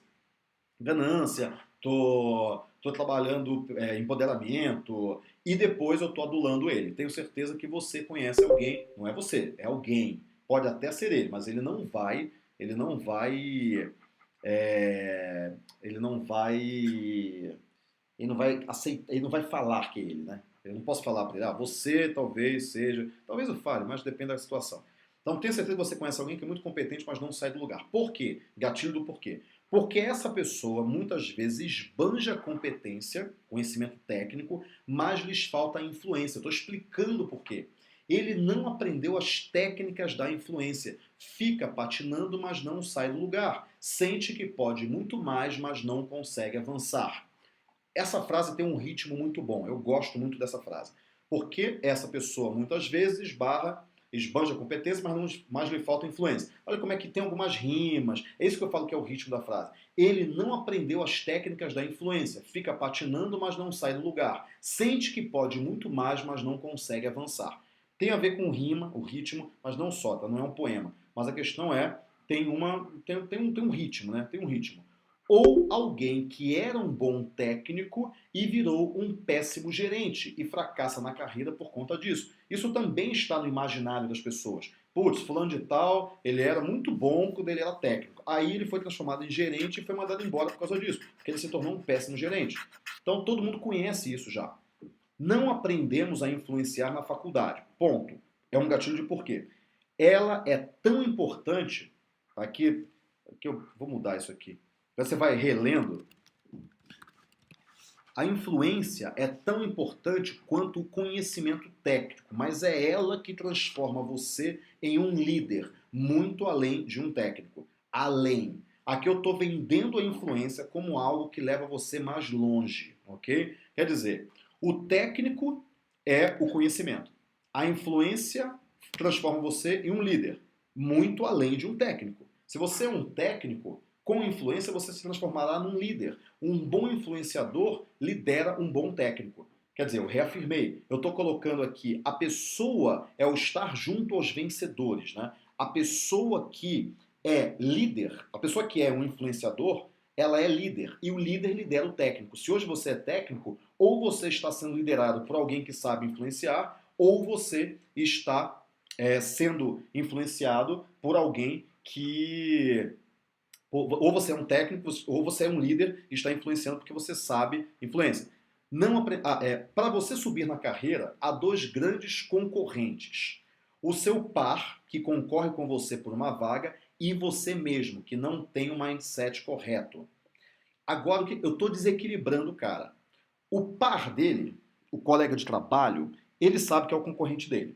Ganância, tô trabalhando empoderamento, e depois eu tô adulando ele. Tenho certeza que você conhece alguém, não é você, é alguém. Pode até ser ele, mas ele não vai, é, ele não vai, ele não vai aceitar, ele não vai falar que é ele, né? Eu não posso falar para ele, você talvez seja, talvez eu fale, mas depende da situação. Então tenho certeza que você conhece alguém que é muito competente, mas não sai do lugar. Por quê? Gatilho do porquê. Porque essa pessoa muitas vezes esbanja competência, conhecimento técnico, mas lhes falta a influência. Estou explicando por quê. Ele não aprendeu as técnicas da influência. Fica patinando, mas não sai do lugar. Sente que pode muito mais, mas não consegue avançar. Essa frase tem um ritmo muito bom. Eu gosto muito dessa frase. Porque essa pessoa muitas vezes esbanja a competência, mas lhe falta influência. Olha como é que tem algumas rimas. É isso que eu falo que é o ritmo da frase. Ele não aprendeu as técnicas da influência. Fica patinando, mas não sai do lugar. Sente que pode muito mais, mas não consegue avançar. Tem a ver com rima, o ritmo, mas não só, tá? Não é um poema. Mas a questão é, tem um ritmo, né? Tem um ritmo. Ou alguém que era um bom técnico e virou um péssimo gerente e fracassa na carreira por conta disso. Isso também está no imaginário das pessoas. Putz, fulano de tal, ele era muito bom quando ele era técnico. Aí ele foi transformado em gerente e foi mandado embora por causa disso, porque ele se tornou um péssimo gerente. Então todo mundo conhece isso já. Não aprendemos a influenciar na faculdade. Ponto. É um gatilho de porquê. Ela é tão importante. Aqui eu vou mudar isso aqui. Você vai relendo. A influência é tão importante quanto o conhecimento técnico, mas é ela que transforma você em um líder, muito além de um técnico. Além. Aqui eu estou vendendo a influência como algo que leva você mais longe, ok? Quer dizer, o técnico é o conhecimento. A influência transforma você em um líder, muito além de um técnico. Se você é um técnico, com influência você se transformará num líder. Um bom influenciador lidera um bom técnico. Quer dizer, eu reafirmei, eu estou colocando aqui, a pessoa é o estar junto aos vencedores, né? A pessoa que é líder, a pessoa que é um influenciador, ela é líder. E o líder lidera o técnico. Se hoje você é técnico, ou você está sendo liderado por alguém que sabe influenciar, ou você está sendo influenciado por alguém que... Ou você é um técnico, ou você é um líder e está influenciando porque você sabe influência. Para você subir na carreira, há dois grandes concorrentes. O seu par, que concorre com você por uma vaga, e você mesmo, que não tem o mindset correto. Agora, eu estou desequilibrando o cara. O par dele, o colega de trabalho, ele sabe que é o concorrente dele.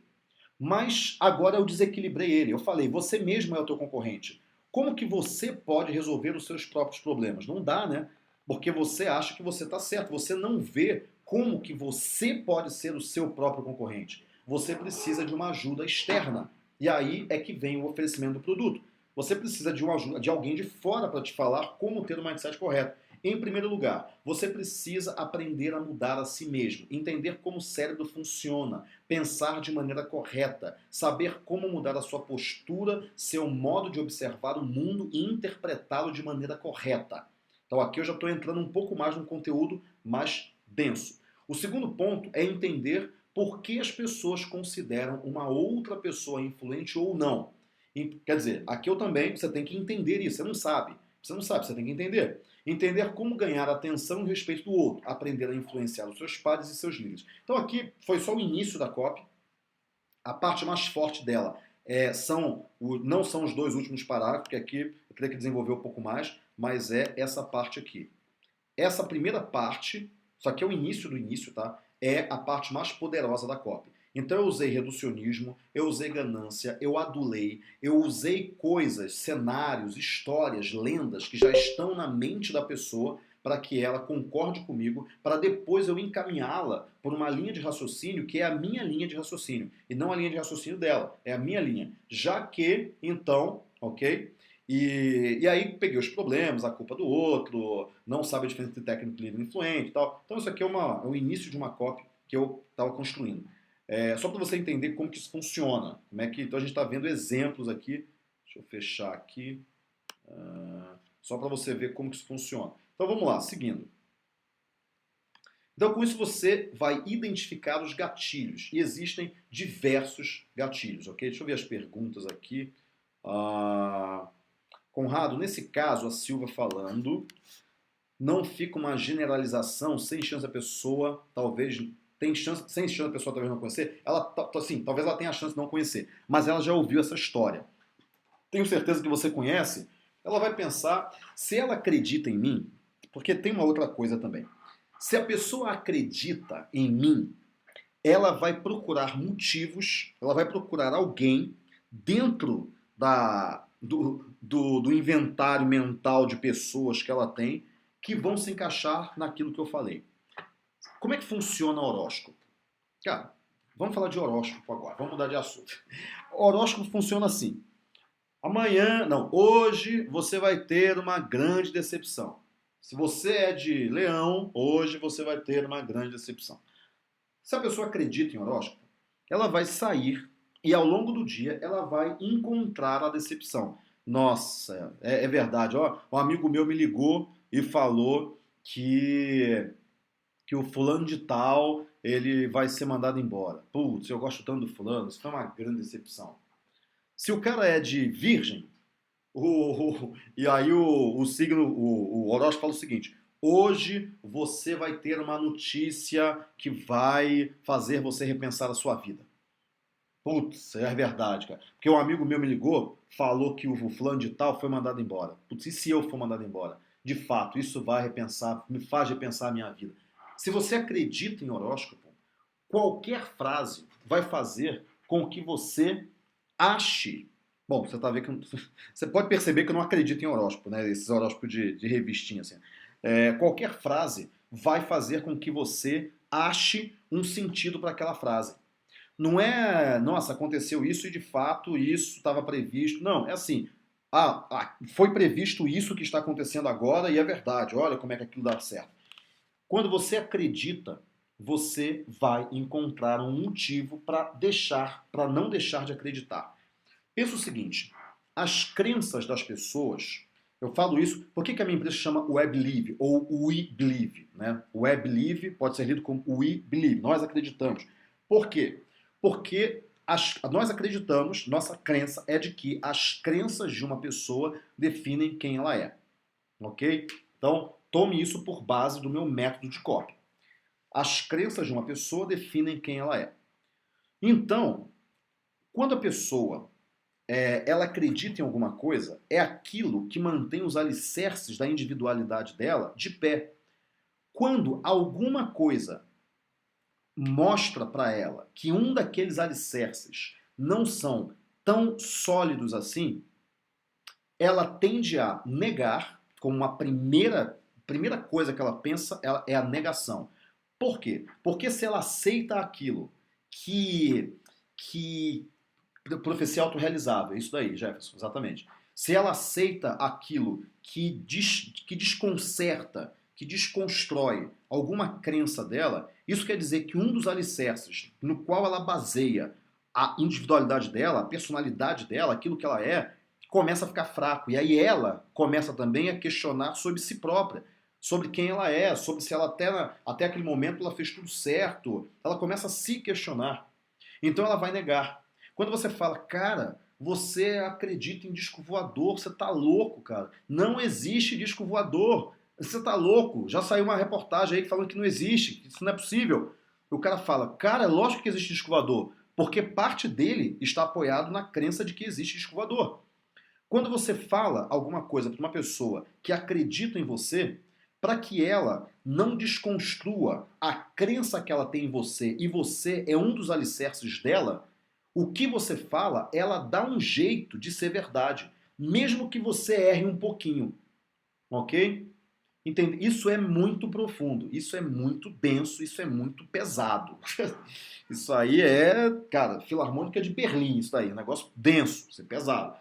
Mas agora eu desequilibrei ele. Eu falei, você mesmo é o teu concorrente. Como que você pode resolver os seus próprios problemas? Não dá, né? Porque você acha que você está certo. Você não vê como que você pode ser o seu próprio concorrente. Você precisa de uma ajuda externa. E aí é que vem o oferecimento do produto. Você precisa de uma ajuda de alguém de fora para te falar como ter o mindset correto. Em primeiro lugar, você precisa aprender a mudar a si mesmo, entender como o cérebro funciona, pensar de maneira correta, saber como mudar a sua postura, seu modo de observar o mundo e interpretá-lo de maneira correta. Então aqui eu já estou entrando um pouco mais num conteúdo mais denso. O segundo ponto é entender por que as pessoas consideram uma outra pessoa influente ou não. Quer dizer, aqui eu também, você tem que entender isso, você não sabe, você tem que entender. Entender como ganhar a atenção e o respeito do outro, aprender a influenciar os seus pares e seus líderes. Então aqui foi só o início da copy. A parte mais forte dela não são os dois últimos parágrafos, que aqui eu teria que desenvolver um pouco mais, mas é essa parte aqui. Essa primeira parte, só que é o início do início, tá? É a parte mais poderosa da copy. Então eu usei reducionismo, eu usei ganância, eu adulei, eu usei coisas, cenários, histórias, lendas que já estão na mente da pessoa para que ela concorde comigo, para depois eu encaminhá-la por uma linha de raciocínio que é a minha linha de raciocínio, e não a linha de raciocínio dela, é a minha linha. Já que, então, ok? E aí peguei os problemas, a culpa do outro, não sabe a diferença entre técnico, líder e influente e tal. Então isso aqui é o início de uma copy que eu estava construindo. Só para você entender como que isso funciona. Como é que, então a gente está vendo exemplos aqui. Deixa eu fechar aqui. Só para você ver como que isso funciona. Então vamos lá, seguindo. Então com isso você vai identificar os gatilhos. E existem diversos gatilhos, ok? Deixa eu ver as perguntas aqui. Conrado, nesse caso, a Silva falando, não fica uma generalização sem chance da pessoa, talvez, sem chance da pessoa talvez não conhecer, ela, assim, talvez ela tenha a chance de não conhecer, mas ela já ouviu essa história. Tenho certeza que você conhece, ela vai pensar, se ela acredita em mim, porque tem uma outra coisa também, se a pessoa acredita em mim, ela vai procurar motivos, ela vai procurar alguém dentro do inventário mental de pessoas que ela tem que vão se encaixar naquilo que eu falei. Como é que funciona o horóscopo? Cara, vamos falar de horóscopo agora, vamos mudar de assunto. O horóscopo funciona assim. Hoje você vai ter uma grande decepção. Se você é de Leão, hoje você vai ter uma grande decepção. Se a pessoa acredita em horóscopo, ela vai sair e ao longo do dia ela vai encontrar a decepção. Nossa, é verdade. Ó, um amigo meu me ligou e falou que o fulano de tal ele vai ser mandado embora. Putz, eu gosto tanto do fulano, isso foi uma grande decepção. Se o cara é de Virgem, e aí o signo, o horóscopo fala o seguinte: hoje você vai ter uma notícia que vai fazer você repensar a sua vida. Putz, é verdade, cara. Porque um amigo meu me ligou, falou que o fulano de tal foi mandado embora. Putz, e se eu for mandado embora? De fato, isso vai repensar, me faz repensar a minha vida. Se você acredita em horóscopo, qualquer frase vai fazer com que você ache. Bom, você tá vendo que você pode perceber que eu não acredito em horóscopo, né? Esses horóscopos de revistinha assim. Qualquer frase vai fazer com que você ache um sentido para aquela frase. Não é, nossa, aconteceu isso e de fato isso estava previsto. Não, é assim, foi previsto isso que está acontecendo agora e é verdade. Olha como é que aquilo dá certo. Quando você acredita, você vai encontrar um motivo para não deixar de acreditar. Pensa o seguinte, as crenças das pessoas, eu falo isso, por que a minha empresa chama Web Believe ou We Believe, né? Web Believe pode ser lido como We Believe, nós acreditamos. Por quê? Porque nós acreditamos, nossa crença é de que as crenças de uma pessoa definem quem ela é, ok? Então, tome isso por base do meu método de copy. As crenças de uma pessoa definem quem ela é. Então, quando a pessoa ela acredita em alguma coisa, é aquilo que mantém os alicerces da individualidade dela de pé. Quando alguma coisa mostra para ela que um daqueles alicerces não são tão sólidos assim, ela tende a negar, como uma primeira coisa que ela pensa é a negação. Por quê? Porque se ela aceita aquilo que profecia autorrealizável, isso daí, Jefferson, exatamente. Se ela aceita aquilo que desconcerta, que desconstrói alguma crença dela, isso quer dizer que um dos alicerces no qual ela baseia a individualidade dela, a personalidade dela, aquilo que ela é, começa a ficar fraco. E aí ela começa também a questionar sobre si própria, sobre quem ela é, sobre se ela até aquele momento ela fez tudo certo. Ela começa a se questionar. Então ela vai negar. Quando você fala, cara, você acredita em disco voador, você tá louco, cara. Não existe disco voador. Você tá louco. Já saiu uma reportagem aí falando que não existe, que isso não é possível. O cara fala, cara, é lógico que existe disco voador, porque parte dele está apoiado na crença de que existe disco voador. Quando você fala alguma coisa para uma pessoa que acredita em você, para que ela não desconstrua a crença que ela tem em você e você é um dos alicerces dela, o que você fala, ela dá um jeito de ser verdade, mesmo que você erre um pouquinho, ok? Entende? Isso é muito profundo, isso é muito denso, isso é muito pesado. Isso aí é, cara, Filarmônica de Berlim, isso daí, um negócio denso, isso é pesado.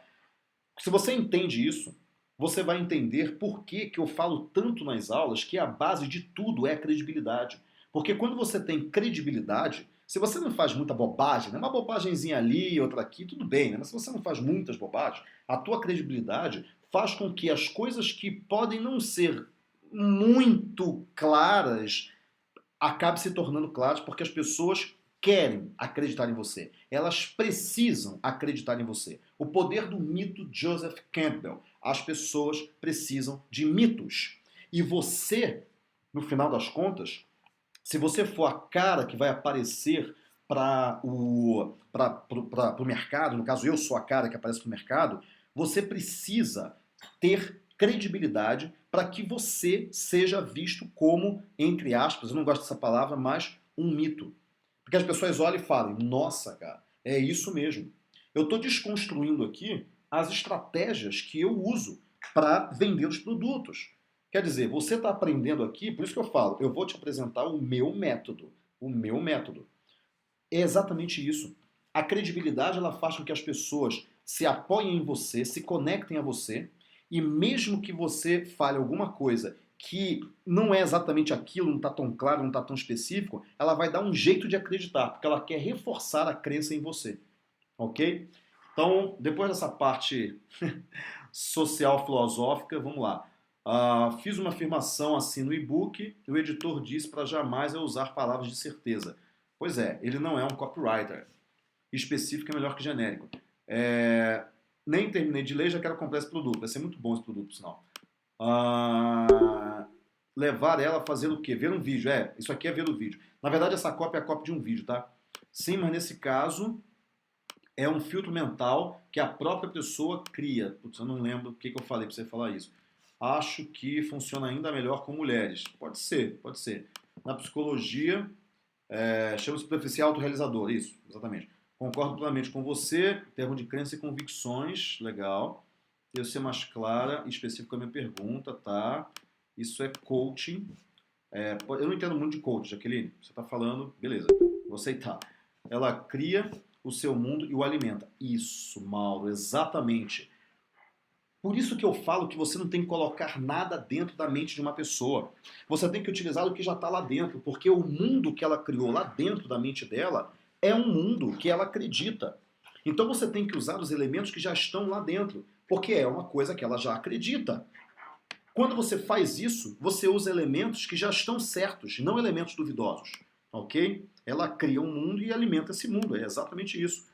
Se você entende isso, você vai entender por que eu falo tanto nas aulas que a base de tudo é a credibilidade. Porque quando você tem credibilidade, se você não faz muita bobagem, né? Uma bobagemzinha ali, outra aqui, tudo bem, né? Mas se você não faz muitas bobagens, a tua credibilidade faz com que as coisas que podem não ser muito claras acabem se tornando claras porque as pessoas querem acreditar em você. Elas precisam acreditar em você. O poder do mito Joseph Campbell. As pessoas precisam de mitos. E você, no final das contas, se você for a cara que vai aparecer para o mercado, no caso eu sou a cara que aparece para o mercado, você precisa ter credibilidade para que você seja visto como, entre aspas, eu não gosto dessa palavra, mas um mito. Porque as pessoas olham e falam, nossa, cara, é isso mesmo. Eu estou desconstruindo aqui as estratégias que eu uso para vender os produtos. Quer dizer, você está aprendendo aqui, por isso que eu falo, eu vou te apresentar o meu método. O meu método. É exatamente isso. A credibilidade ela faz com que as pessoas se apoiem em você, se conectem a você, e mesmo que você fale alguma coisa que não é exatamente aquilo, não está tão claro, não está tão específico, ela vai dar um jeito de acreditar, porque ela quer reforçar a crença em você. Ok? Então, depois dessa parte social filosófica, vamos lá. Fiz uma afirmação assim no e-book, o editor disse para jamais eu usar palavras de certeza. Pois é, ele não é um copywriter. Específico é melhor que genérico. Nem terminei de ler, já quero comprar esse produto. Vai ser muito bom esse produto, por sinal. Levar ela a fazer o quê? Ver um vídeo. Isso aqui é ver o vídeo. Na verdade, essa cópia é a cópia de um vídeo, tá? Sim, mas nesse caso é um filtro mental que a própria pessoa cria. Putz, eu não lembro o que eu falei para você falar isso. Acho que funciona ainda melhor com mulheres. Pode ser, pode ser. Na psicologia, chama-se superficial autorrealizador. Isso, exatamente. Concordo plenamente com você, em termos de crença e convicções, legal. Eu ser mais clara e específico com a minha pergunta, tá? Isso é coaching. Eu não entendo muito de coaching, Jaqueline. Você está falando, beleza, vou aceitar. Ela cria o seu mundo e o alimenta. Isso, Mauro, exatamente. Por isso que eu falo que você não tem que colocar nada dentro da mente de uma pessoa. Você tem que utilizar o que já está lá dentro, porque o mundo que ela criou lá dentro da mente dela é um mundo que ela acredita. Então você tem que usar os elementos que já estão lá dentro, porque é uma coisa que ela já acredita. Quando você faz isso, você usa elementos que já estão certos, não elementos duvidosos. Ok? Ela cria um mundo e alimenta esse mundo. É exatamente isso.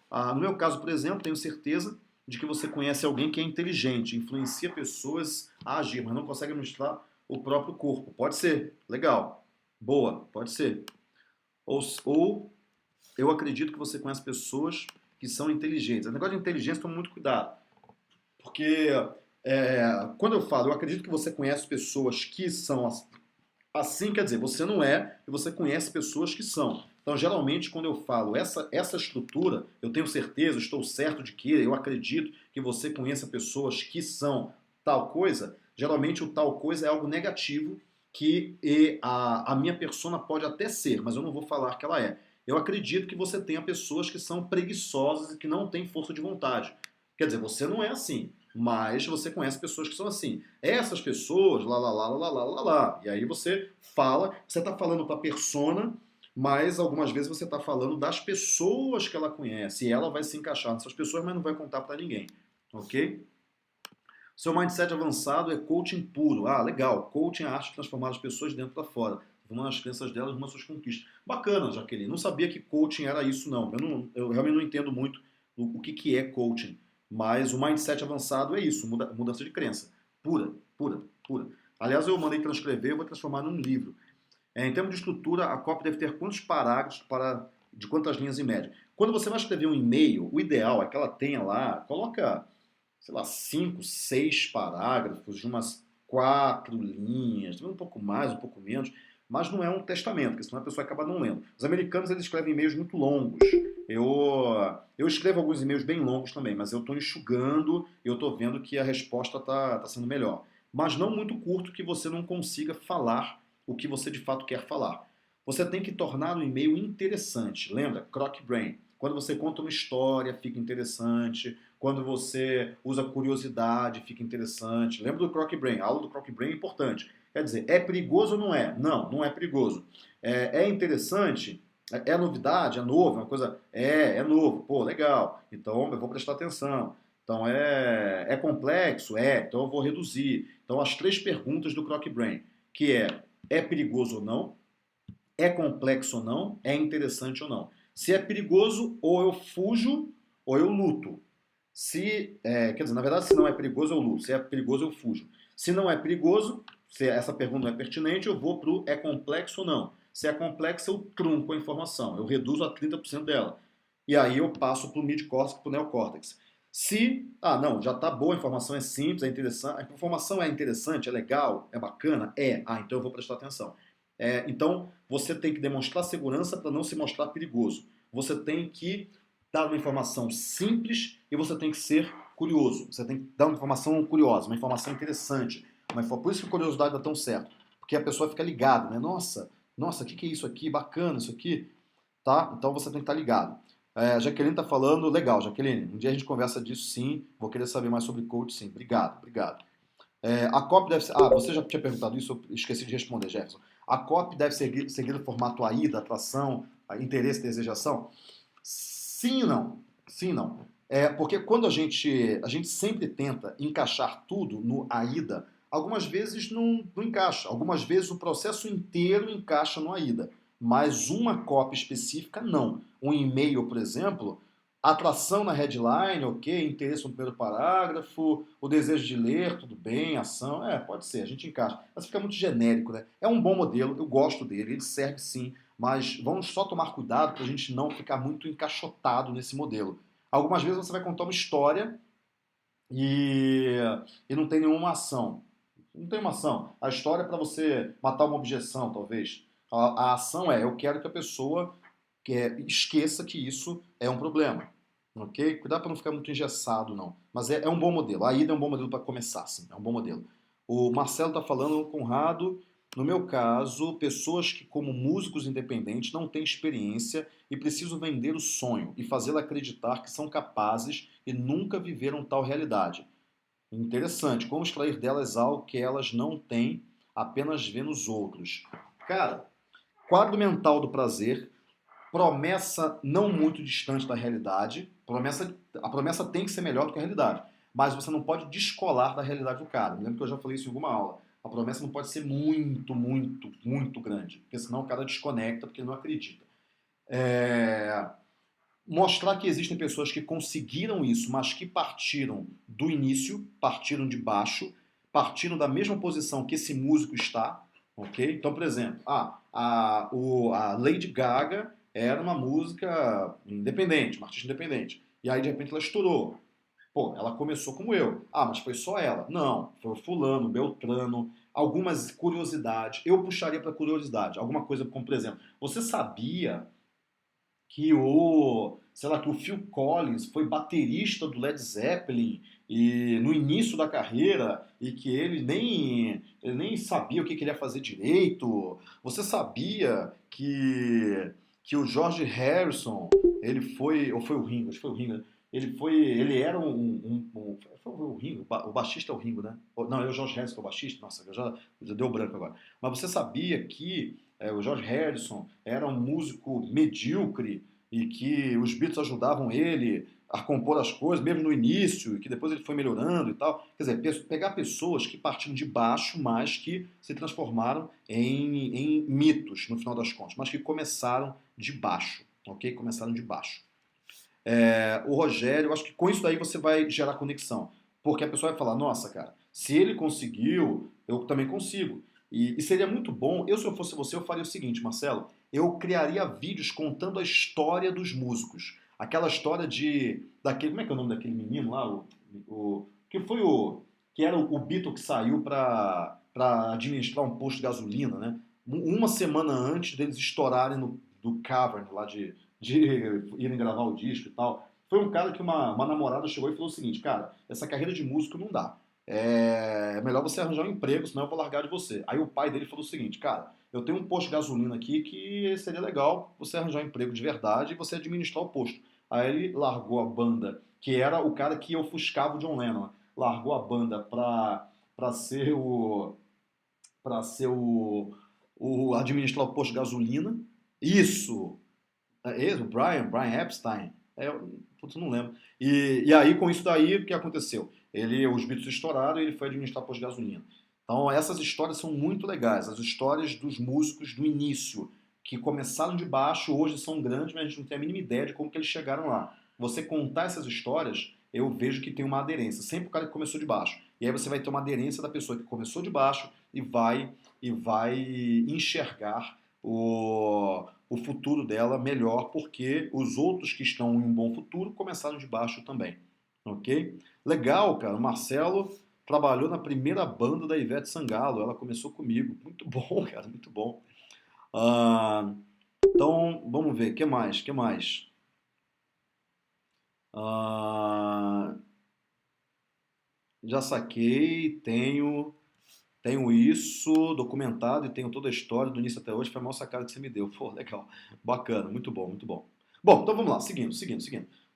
No meu caso, por exemplo, tenho certeza de que você conhece alguém que é inteligente, influencia pessoas a agir, mas não consegue administrar o próprio corpo. Pode ser. Legal. Boa. Pode ser. Ou eu acredito que você conhece pessoas que são inteligentes. O negócio de inteligência, toma muito cuidado. Porque quando eu falo, eu acredito que você conhece pessoas que são assim, quer dizer, você não é e você conhece pessoas que são. Então, geralmente, quando eu falo essa estrutura, eu tenho certeza, estou certo de que, eu acredito que você conheça pessoas que são tal coisa, geralmente o tal coisa é algo negativo que a minha persona pode até ser, mas eu não vou falar que ela é. Eu acredito que você tenha pessoas que são preguiçosas e que não têm força de vontade. Quer dizer, você não é assim, mas você conhece pessoas que são assim. Essas pessoas, lá, lá, lá, lá, lá, lá, lá. E aí você fala, você está falando para a persona, mas algumas vezes você está falando das pessoas que ela conhece. E ela vai se encaixar nessas pessoas, mas não vai contar para ninguém. Ok? Seu mindset avançado é coaching puro. Legal. Coaching é a arte de transformar as pessoas de dentro para fora. Formando as crenças delas, rumo às suas conquistas. Bacana, Jaqueline. Não sabia que coaching era isso, não. Eu realmente não entendo muito o que é coaching. Mas o mindset avançado é isso, mudança de crença. Pura, pura, pura. Aliás, eu mandei transcrever, eu vou transformar num livro. Em termos de estrutura, a cópia deve ter quantos parágrafos de quantas linhas em média? Quando você vai escrever um e-mail, o ideal é que ela tenha lá, coloca, sei lá, 5, 6 parágrafos de umas 4 linhas, um pouco mais, um pouco menos, mas não é um testamento, porque senão a pessoa acaba não lendo. Os americanos, eles escrevem e-mails muito longos. Eu escrevo alguns e-mails bem longos também, mas eu estou enxugando e eu estou vendo que a resposta está sendo melhor. Mas não muito curto que você não consiga falar o que você de fato quer falar. Você tem que tornar o e-mail interessante. Lembra? Croc Brain. Quando você conta uma história, fica interessante. Quando você usa curiosidade, fica interessante. Lembra do Croc Brain? A aula do Croc Brain é importante. Quer dizer, é perigoso ou não é? Não, não é perigoso. É interessante? É novidade? É novo? É uma coisa? É novo. Pô, legal. Então eu vou prestar atenção. Então é complexo? Então eu vou reduzir. Então as 3 perguntas do Croc Brain, que é perigoso ou não? É complexo ou não? É interessante ou não? Se é perigoso, ou eu fujo ou eu luto. Quer dizer, na verdade, se não é perigoso, eu luto. Se é perigoso, eu fujo. Se não é perigoso, se essa pergunta não é pertinente, eu vou para o é complexo ou não. Se é complexo, eu trunco a informação. Eu reduzo a 30% dela. E aí eu passo para o mid-córtex, para o neocórtex. Não, já está boa, a informação é simples, é interessante. A informação é interessante, é legal, é bacana? Então eu vou prestar atenção. Então, você tem que demonstrar segurança para não se mostrar perigoso. Você tem que dar uma informação simples e você tem que ser curioso. Você tem que dar uma informação curiosa, uma informação interessante. Por isso que a curiosidade dá tão certo. Porque a pessoa fica ligada, né? Nossa, o que é isso aqui? Bacana isso aqui. Tá? Então você tem que estar ligado. A Jaqueline está falando, legal, Jaqueline, um dia a gente conversa disso sim, vou querer saber mais sobre coach sim. Obrigado. A copy deve ser. Você já tinha perguntado isso, eu esqueci de responder, Jefferson. A copy deve seguir o formato AIDA, atração, interesse, desejação? Sim e não. Sim e não. Porque quando a gente sempre tenta encaixar tudo no AIDA, algumas vezes não encaixa. Algumas vezes o processo inteiro encaixa no AIDA. Mas uma copy específica, não. Um e-mail, por exemplo, atração na headline, ok, interesse no primeiro parágrafo, o desejo de ler, tudo bem, ação, pode ser, a gente encaixa. Mas fica muito genérico, né? É um bom modelo, eu gosto dele, ele serve sim, mas vamos só tomar cuidado para a gente não ficar muito encaixotado nesse modelo. Algumas vezes você vai contar uma história e não tem nenhuma ação. Não tem uma ação. A história é para você matar uma objeção, talvez. A ação eu quero que a pessoa esqueça que isso é um problema. Ok? Cuidado para não ficar muito engessado, não. Mas é um bom modelo. A IDA é um bom modelo para começar, sim. É um bom modelo. O Marcelo está falando, Conrado, no meu caso, pessoas que, como músicos independentes, não têm experiência e precisam vender o sonho e fazê-la acreditar que são capazes e nunca viveram tal realidade. Interessante. Como extrair delas algo que elas não têm, apenas vê nos outros. Cara, quadro mental do prazer, promessa não muito distante da realidade. A promessa tem que ser melhor do que a realidade. Mas você não pode descolar da realidade do cara. Me lembro que eu já falei isso em alguma aula. A promessa não pode ser muito, muito, muito grande. Porque senão o cara desconecta porque ele não acredita. Mostrar que existem pessoas que conseguiram isso, mas que partiram do início, partiram de baixo, partiram da mesma posição que esse músico está. Ok? Então, por exemplo, a Lady Gaga era uma música independente, uma artista independente. E aí, de repente, ela estourou. Pô, ela começou como eu. Mas foi só ela. Não, foi o fulano, Beltrano, algumas curiosidades. Eu puxaria para curiosidade. Alguma coisa como, por exemplo, você sabia que o Phil Collins foi baterista do Led Zeppelin e no início da carreira e que ele nem sabia o que ele ia fazer direito? Você sabia que o George Harrison, ou foi o Ringo, acho que foi o Ringo, ele era foi o Ringo, o baixista é o Ringo, né? Não, é o George Harrison que é o baixista, nossa, já deu branco agora. Mas você sabia que o George Harrison era um músico medíocre e que os Beatles ajudavam ele a compor as coisas, mesmo no início, e que depois ele foi melhorando e tal. Quer dizer, pegar pessoas que partiram de baixo, mas que se transformaram em mitos, no final das contas, mas que começaram de baixo, ok? Começaram de baixo. O Rogério, eu acho que com isso daí você vai gerar conexão, porque a pessoa vai falar, nossa, cara, se ele conseguiu, eu também consigo. E seria muito bom, se eu fosse você, eu faria o seguinte, Marcelo, eu criaria vídeos contando a história dos músicos. Aquela história daquele, como é que é o nome daquele menino lá? Que foi que era o Beatle que saiu para administrar um posto de gasolina, né? Uma semana antes deles estourarem do Cavern, lá de irem gravar o disco e tal. Foi um cara que uma namorada chegou e falou o seguinte, cara, essa carreira de músico não dá. É melhor você arranjar um emprego, senão eu vou largar de você. Aí o pai dele falou o seguinte, cara, eu tenho um posto de gasolina aqui que seria legal você arranjar um emprego de verdade e você administrar o posto. Aí ele largou a banda, que era o cara que ofuscava o John Lennon, largou a banda pra ser o administrar o posto de gasolina. Isso! É esse, o Brian Epstein. Putz, não lembro. E aí, com isso daí, o que aconteceu? Os Beatles estouraram e ele foi administrar posto de gasolina. Então, essas histórias são muito legais. As histórias dos músicos do início, que começaram de baixo, hoje são grandes, mas a gente não tem a mínima ideia de como que eles chegaram lá. Você contar essas histórias, eu vejo que tem uma aderência. Sempre o cara que começou de baixo. E aí você vai ter uma aderência da pessoa que começou de baixo e vai enxergar o futuro dela melhor, porque os outros que estão em um bom futuro começaram de baixo também. Ok? Legal, cara. O Marcelo trabalhou na primeira banda da Ivete Sangalo. Ela começou comigo. Muito bom, cara. Muito bom. Ah, então, vamos ver. O que mais? Que mais? Ah, já saquei. Tenho isso documentado e tenho toda a história do início até hoje. Foi a maior sacada que você me deu. Pô, legal. Bacana. Muito bom, muito bom. Bom, então vamos lá. Seguindo.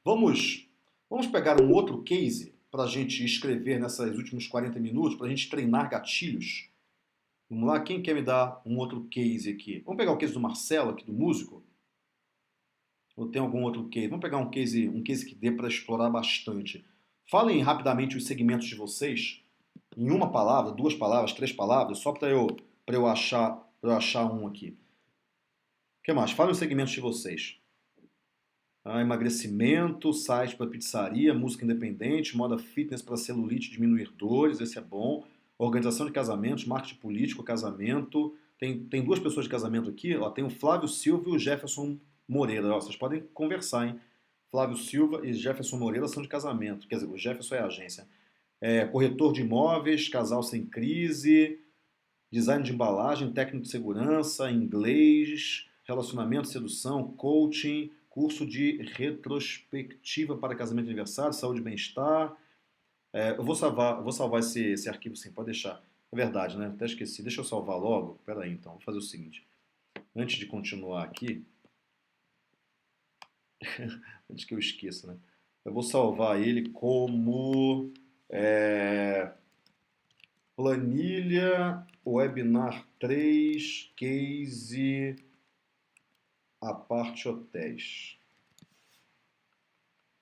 Vamos pegar um outro case para a gente escrever nessas últimos 40 minutos, para a gente treinar gatilhos. Vamos lá, quem quer me dar um outro case aqui? Vamos pegar o case do Marcelo, aqui do músico? Ou tem algum outro case? Vamos pegar um case que dê para explorar bastante. Falem rapidamente os segmentos de vocês, em uma palavra, duas palavras, três palavras, só para eu achar um aqui. O que mais? Falem os segmentos de vocês. Emagrecimento, site para pizzaria, música independente, moda fitness para celulite diminuir dores, esse é bom. Organização de casamentos, marketing político, casamento. Tem duas pessoas de casamento aqui, ó, tem o Flávio Silva e o Jefferson Moreira. Ó, vocês podem conversar, hein? Flávio Silva e Jefferson Moreira são de casamento. Quer dizer, o Jefferson é a agência. Corretor de imóveis, casal sem crise, design de embalagem, técnico de segurança, inglês, relacionamento, sedução, coaching, curso de retrospectiva para casamento e aniversário, saúde e bem-estar. Eu vou salvar esse arquivo sim, pode deixar. É verdade, né? Até esqueci. Deixa eu salvar logo. Espera aí, então. Vou fazer o seguinte. Antes de continuar aqui, antes que eu esqueça, né? Eu vou salvar ele como planilha webinar 3 case a parte hotéis.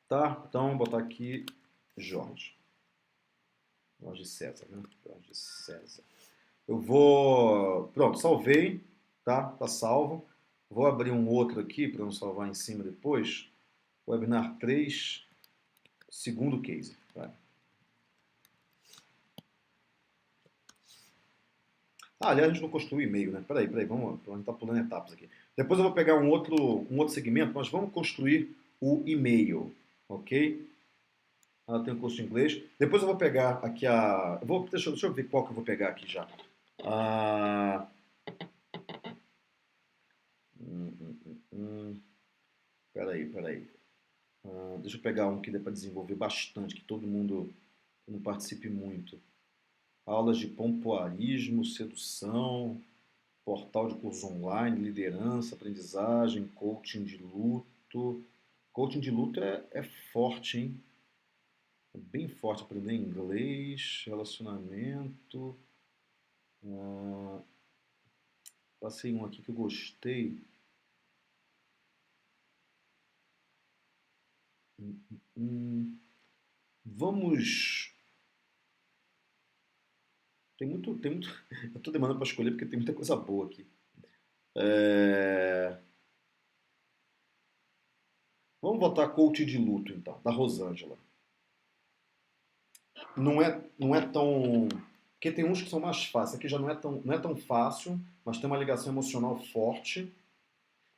Tá? Então, vou botar aqui Jorge César, né? Jorge César. Eu vou... Pronto, salvei, tá? Tá salvo. Vou abrir um outro aqui para não salvar em cima depois. Webinar 3, segundo case. Vai. Aliás, a gente não construiu e-mail, né? Peraí, vamos, a gente tá pulando etapas aqui. Depois eu vou pegar um outro segmento, mas vamos construir o e-mail, ok? Tem um curso de inglês. Depois eu vou pegar aqui deixa eu ver qual que eu vou pegar aqui já. Peraí. Deixa eu pegar um que dê para desenvolver bastante, que todo mundo não participe muito. Aulas de pompoarismo, sedução, portal de cursos online, liderança, aprendizagem, coaching de luto. Coaching de luto é forte, hein? É bem forte. Aprender inglês, relacionamento. Passei um aqui que eu gostei. Vamos... Tem muito... Eu estou demorando para escolher porque tem muita coisa boa aqui. Vamos botar coach de luto, então, da Rosângela. Não é tão... Porque tem uns que são mais fáceis. Aqui já não é tão fácil, mas tem uma ligação emocional forte.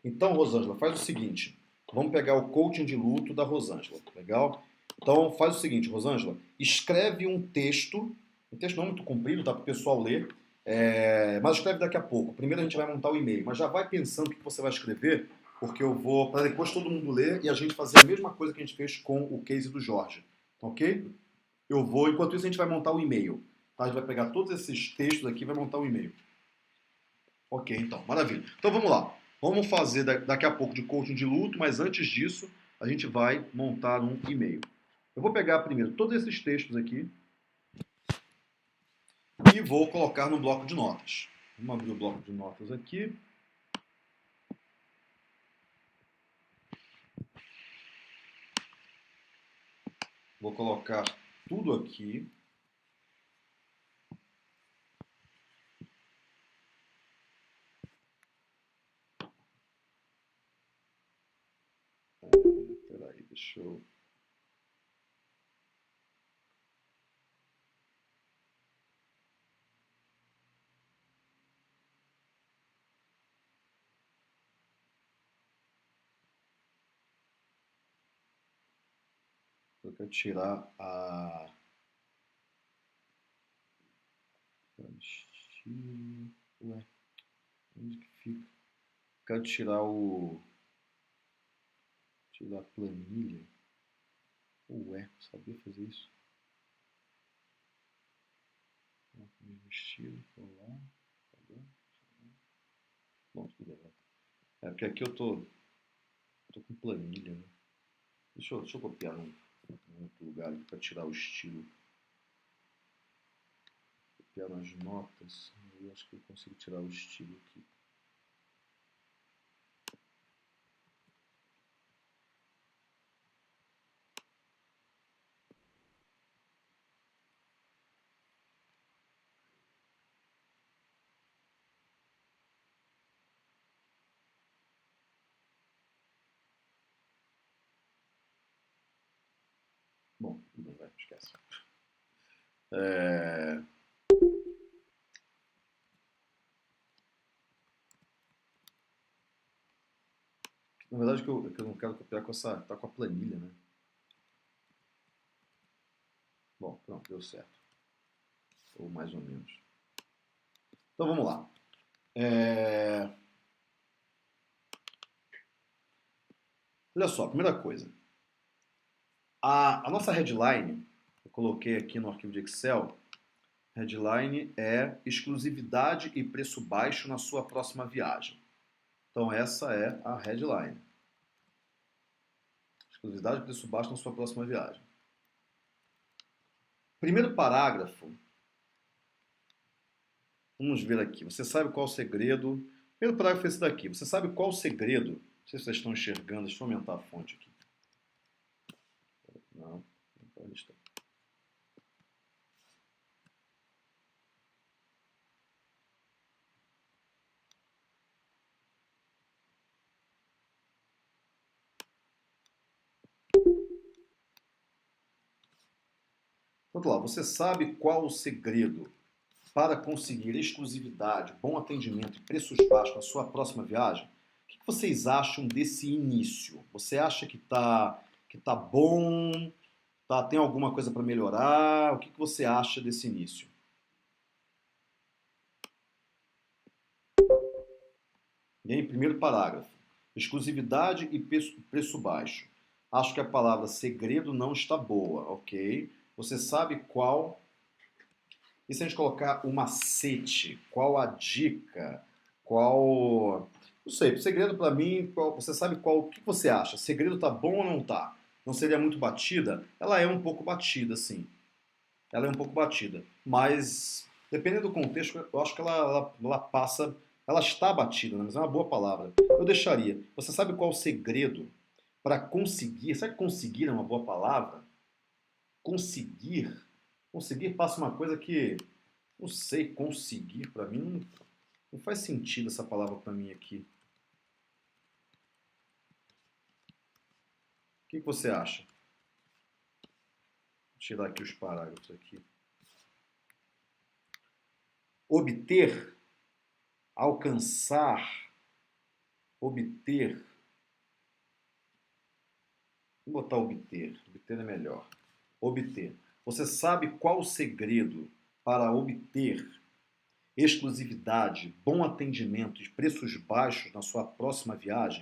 Então, Rosângela, faz o seguinte. Vamos pegar o coaching de luto da Rosângela, legal? Então, faz o seguinte, Rosângela. Escreve um texto O texto não é muito comprido, tá? Para o pessoal ler. Mas escreve daqui a pouco. Primeiro a gente vai montar o e-mail. Mas já vai pensando o que você vai escrever, porque eu vou, para depois todo mundo ler e a gente fazer a mesma coisa que a gente fez com o case do Jorge. Ok? Eu vou, enquanto isso a gente vai montar o e-mail. Tá? A gente vai pegar todos esses textos aqui e vai montar o e-mail. Ok, então, maravilha. Então vamos lá. Vamos fazer daqui a pouco de coaching de luto, mas antes disso a gente vai montar um e-mail. Eu vou pegar primeiro todos esses textos aqui e vou colocar no bloco de notas. Vamos abrir o bloco de notas aqui. Vou colocar tudo aqui. Peraí, deixa eu... Eu quero tirar a... Ué, onde que fica? Quero tirar o... Tirar a planilha. Ué, sabia fazer isso? Mesmo estilo, colar, bom, tudo bem. É porque aqui eu tô com planilha, né? Deixa eu copiar num outro lugar aqui para tirar o estilo. Copiar nas notas. Eu acho que eu consigo tirar o estilo aqui. Bom, tudo bem, vai, esquece. Na verdade, que eu não quero copiar com essa. Tá com a planilha, né? Bom, pronto, deu certo. Ou mais ou menos. Então vamos lá. Olha só, primeira coisa. A nossa headline, eu coloquei aqui no arquivo de Excel, headline é exclusividade e preço baixo na sua próxima viagem. Então essa é a headline. Exclusividade e preço baixo na sua próxima viagem. Primeiro parágrafo. Vamos ver aqui. Você sabe qual o segredo? Primeiro parágrafo é esse daqui. Você sabe qual o segredo? Não sei se vocês estão enxergando. Deixa eu aumentar a fonte aqui. Não, não está. Vamos lá. Você sabe qual o segredo para conseguir exclusividade, bom atendimento e preços baixos na sua próxima viagem? O que vocês acham desse início? Você acha que tá bom? Tem alguma coisa para melhorar? O que você acha desse início? E aí, primeiro parágrafo. Exclusividade e preço baixo. Acho que a palavra segredo não está boa, ok? Você sabe qual... E se a gente colocar o macete? Qual a dica? Qual... Não sei, segredo para mim, você sabe qual... O que você acha? Segredo tá bom ou não tá? Não seria muito batida? Ela é um pouco batida, sim. Ela é um pouco batida. Mas, dependendo do contexto, eu acho que ela passa... Ela está batida, né? Mas é uma boa palavra. Eu deixaria. Você sabe qual o segredo para conseguir... Será que conseguir é uma boa palavra? Conseguir? Conseguir passa uma coisa que... Não sei, conseguir para mim... Não faz sentido essa palavra para mim aqui. O que você acha? Vou tirar aqui os parágrafos aqui. Obter, alcançar, obter. Vou botar obter. Obter é melhor. Obter. Você sabe qual o segredo para obter exclusividade, bom atendimento e preços baixos na sua próxima viagem?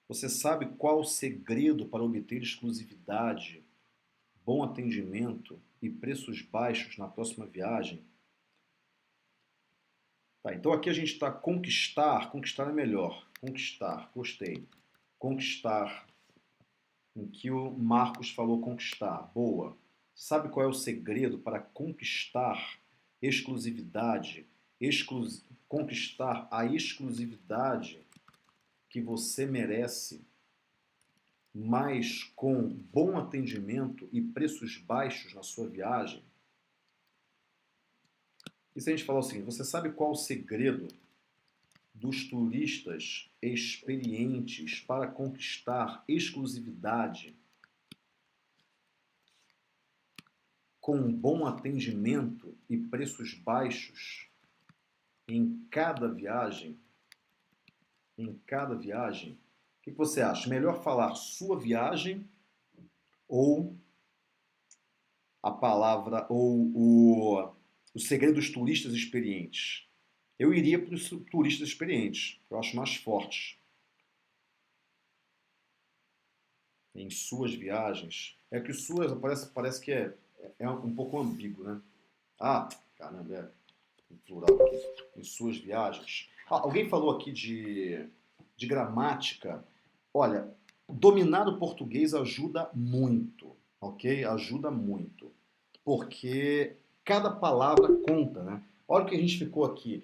Você sabe qual o segredo para obter exclusividade, bom atendimento e preços baixos na próxima viagem? Tá, então aqui a gente está conquistar é melhor. Conquistar, gostei. Conquistar, em que o Marcos falou conquistar, boa. Sabe qual é o segredo para conquistar exclusividade, conquistar a exclusividade que você merece, mas com bom atendimento e preços baixos na sua viagem? E se a gente falar o seguinte, você sabe qual o segredo dos turistas experientes para conquistar exclusividade com bom atendimento e preços baixos em cada viagem? Em cada viagem, o que você acha? Melhor falar sua viagem ou a palavra ou o segredo dos turistas experientes? Eu iria para os turistas experientes, que eu acho mais fortes. Em suas viagens. É que suas parece que é um pouco ambíguo, né? Ah, caramba, é em plural aqui. Em suas viagens. Alguém falou aqui de gramática. Olha, dominar o português ajuda muito, ok? Ajuda muito. Porque cada palavra conta, né? Olha o que a gente ficou aqui.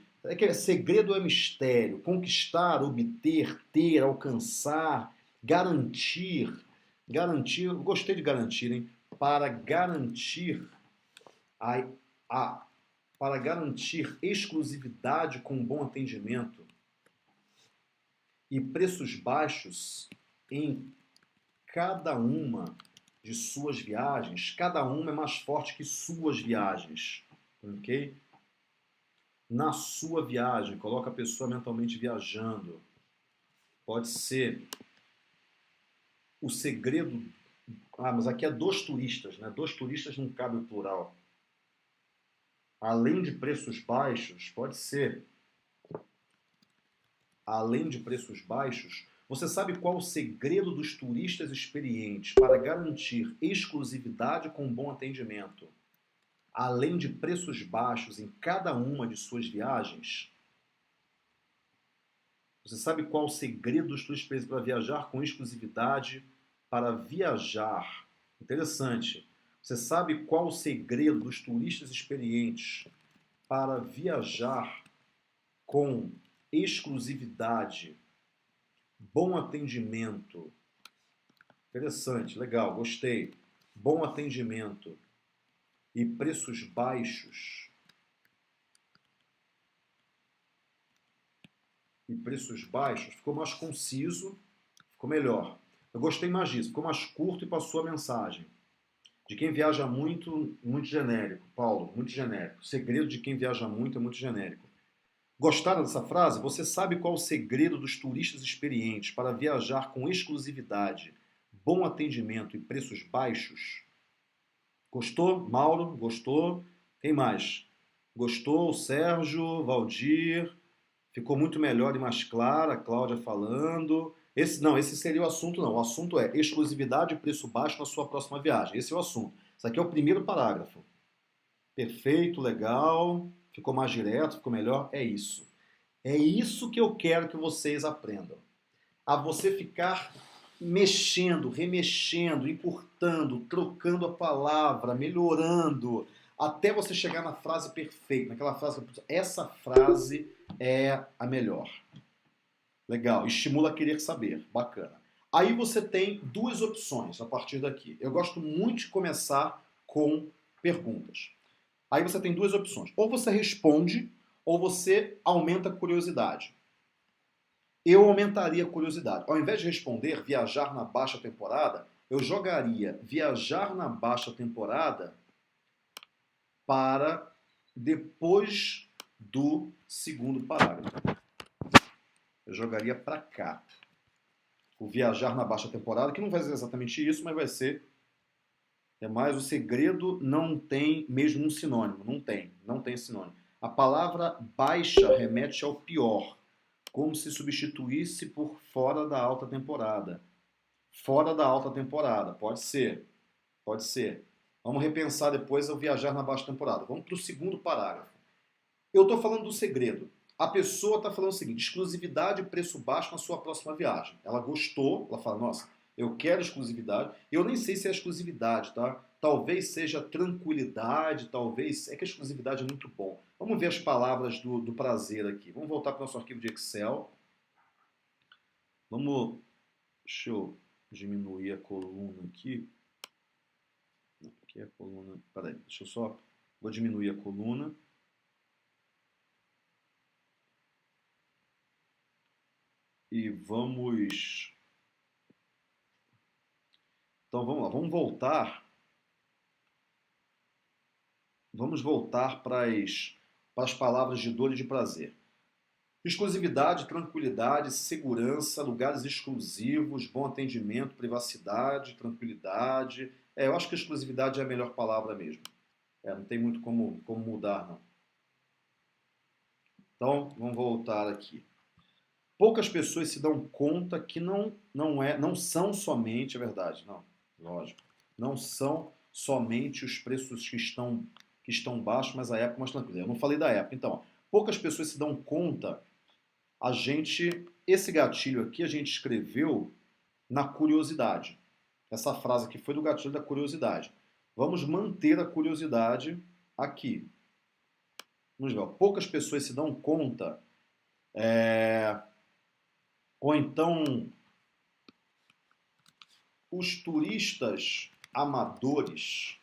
Segredo é mistério. Conquistar, obter, ter, alcançar, garantir. Garantir, eu gostei de garantir, hein? Para garantir para garantir exclusividade com bom atendimento e preços baixos em cada uma de suas viagens. Cada uma é mais forte que suas viagens, ok? Na sua viagem, coloca a pessoa mentalmente viajando. Pode ser o segredo... mas aqui é dos turistas, né? Dos turistas não cabe o plural. Além de preços baixos, pode ser. Além de preços baixos, você sabe qual o segredo dos turistas experientes para garantir exclusividade com bom atendimento, além de preços baixos em cada uma de suas viagens? Você sabe qual o segredo dos turistas experientes para viajar com exclusividade, para viajar? Interessante. Você sabe qual o segredo dos turistas experientes para viajar com exclusividade, bom atendimento? Interessante, legal, gostei. Bom atendimento e preços baixos. E preços baixos, ficou mais conciso, ficou melhor. Eu gostei mais disso, ficou mais curto e passou a mensagem. De quem viaja muito, muito genérico. Paulo, muito genérico. O segredo de quem viaja muito é muito genérico. Gostaram dessa frase? Você sabe qual o segredo dos turistas experientes para viajar com exclusividade, bom atendimento e preços baixos? Gostou? Mauro, gostou? Quem mais? Gostou? Sérgio, Valdir. Ficou muito melhor e mais clara, a Cláudia falando. Esse seria o assunto não. O assunto é exclusividade e preço baixo na sua próxima viagem. Esse é o assunto. Isso aqui é o primeiro parágrafo. Perfeito, legal. Ficou mais direto, ficou melhor. É isso. É isso que eu quero que vocês aprendam. A você ficar mexendo, remexendo, encurtando, trocando a palavra, melhorando, até você chegar na frase perfeita, naquela frase. Essa frase é a melhor. Legal, estimula a querer saber, bacana. Aí você tem duas opções a partir daqui. Eu gosto muito de começar com perguntas. Aí você tem duas opções. Ou você responde, ou você aumenta a curiosidade. Eu aumentaria a curiosidade. Ao invés de responder viajar na baixa temporada, eu jogaria viajar na baixa temporada para depois do segundo parágrafo. Eu jogaria para cá. O viajar na baixa temporada, que não vai ser exatamente isso, mas vai ser É mais, o segredo não tem mesmo um sinônimo. Não tem sinônimo. A palavra baixa remete ao pior, como se substituísse por fora da alta temporada. Fora da alta temporada, pode ser, pode ser. Vamos repensar depois ao viajar na baixa temporada. Vamos para o segundo parágrafo. Eu estou falando do segredo. A pessoa está falando o seguinte: exclusividade e preço baixo na sua próxima viagem. Ela gostou, ela fala, nossa, eu quero exclusividade. Eu nem sei se é exclusividade, tá? Talvez seja tranquilidade, talvez. É que a exclusividade é muito bom. Vamos ver as palavras do prazer aqui. Vamos voltar para o nosso arquivo de Excel. Vamos. Deixa eu diminuir a coluna aqui. Aqui é a coluna. Peraí, deixa eu só. Vou diminuir a coluna. E vamos. Então vamos lá, vamos voltar. Vamos voltar para as palavras de dor e de prazer. Exclusividade, tranquilidade, segurança, lugares exclusivos, bom atendimento, privacidade, tranquilidade. Eu acho que exclusividade é a melhor palavra mesmo. Não tem muito como mudar, não. Então, vamos voltar aqui. Poucas pessoas se dão conta que não são somente, é verdade, não, lógico, não são somente os preços que estão baixos, mas a época mais tranquila. Eu não falei da época. Então, poucas pessoas se dão conta. Esse gatilho aqui a gente escreveu na curiosidade. Essa frase aqui foi do gatilho da curiosidade. Vamos manter a curiosidade aqui. Vamos ver, poucas pessoas se dão conta. Ou então, os turistas amadores.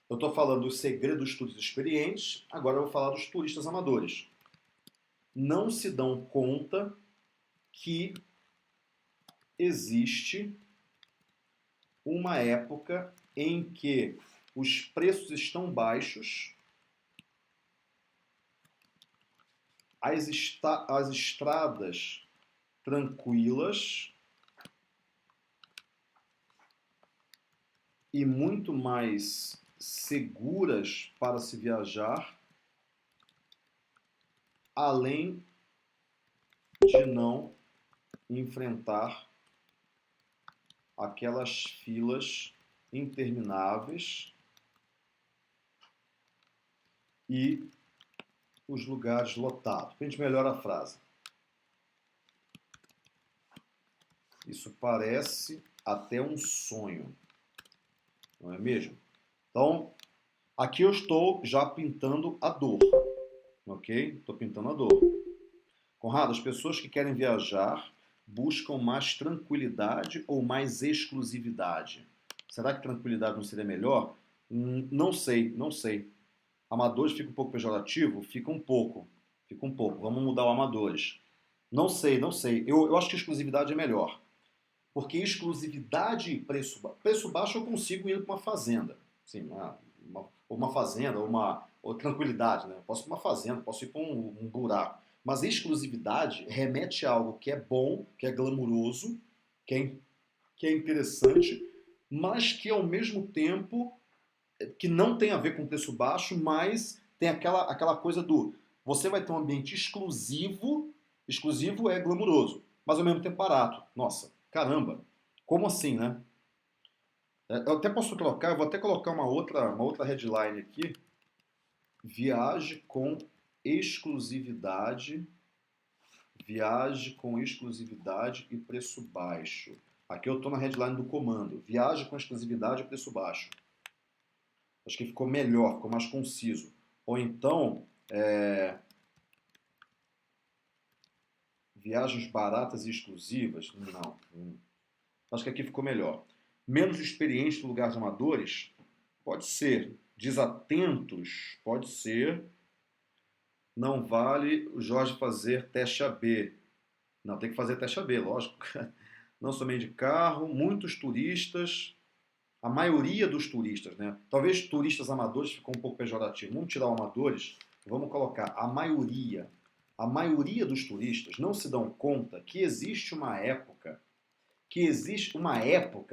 Eu estou falando do segredo dos turistas experientes, agora eu vou falar dos turistas amadores. Não se dão conta que existe uma época em que os preços estão baixos, as estradas tranquilas e muito mais seguras para se viajar, além de não enfrentar aquelas filas intermináveis e os lugares lotados. A gente melhora a frase. Isso parece até um sonho, não é mesmo? Então, aqui eu estou já pintando a dor, ok? Estou pintando a dor. Conrado, as pessoas que querem viajar buscam mais tranquilidade ou mais exclusividade? Será que tranquilidade não seria melhor? Não sei, não sei. Amadores fica um pouco pejorativo? Fica um pouco. Vamos mudar o amadores. Não sei, não sei. Eu acho que exclusividade é melhor. Porque exclusividade e preço baixo eu consigo ir para uma fazenda. Sim, uma fazenda, ou tranquilidade, né? Eu posso ir para uma fazenda, posso ir para um buraco. Mas exclusividade remete a algo que é bom, que é glamuroso, que é interessante, mas que ao mesmo tempo que não tem a ver com preço baixo, mas tem aquela coisa do você vai ter um ambiente exclusivo é glamuroso, mas ao mesmo tempo barato. Nossa, caramba, como assim, né? Eu até posso trocar, eu vou até colocar uma outra headline aqui. Viaje com exclusividade e preço baixo. Aqui eu estou na headline do comando. Viaje com exclusividade e preço baixo. Acho que ficou melhor, ficou mais conciso. Ou então, viagens baratas e exclusivas? Não. Acho que aqui ficou melhor. Menos experientes no lugar de amadores? Pode ser. Desatentos? Pode ser. Não vale o Jorge fazer teste AB. Não, tem que fazer teste AB, lógico. Não somente de carro, muitos turistas, a maioria dos turistas, né? Talvez turistas amadores ficou um pouco pejorativo. Vamos tirar os amadores, vamos colocar a maioria. A maioria dos turistas não se dão conta que existe uma época,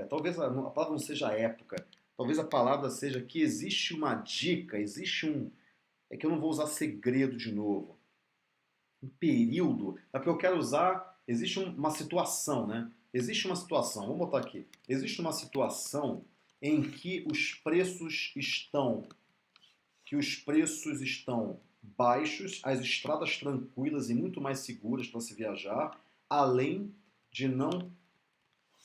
talvez a palavra não seja época, talvez a palavra seja que existe uma dica, existe um... É que eu não vou usar segredo de novo. Um período, é porque eu quero usar... Existe uma situação, né? Existe uma situação, vamos botar aqui. Existe uma situação em que os preços estão baixos, as estradas tranquilas e muito mais seguras para se viajar, além de não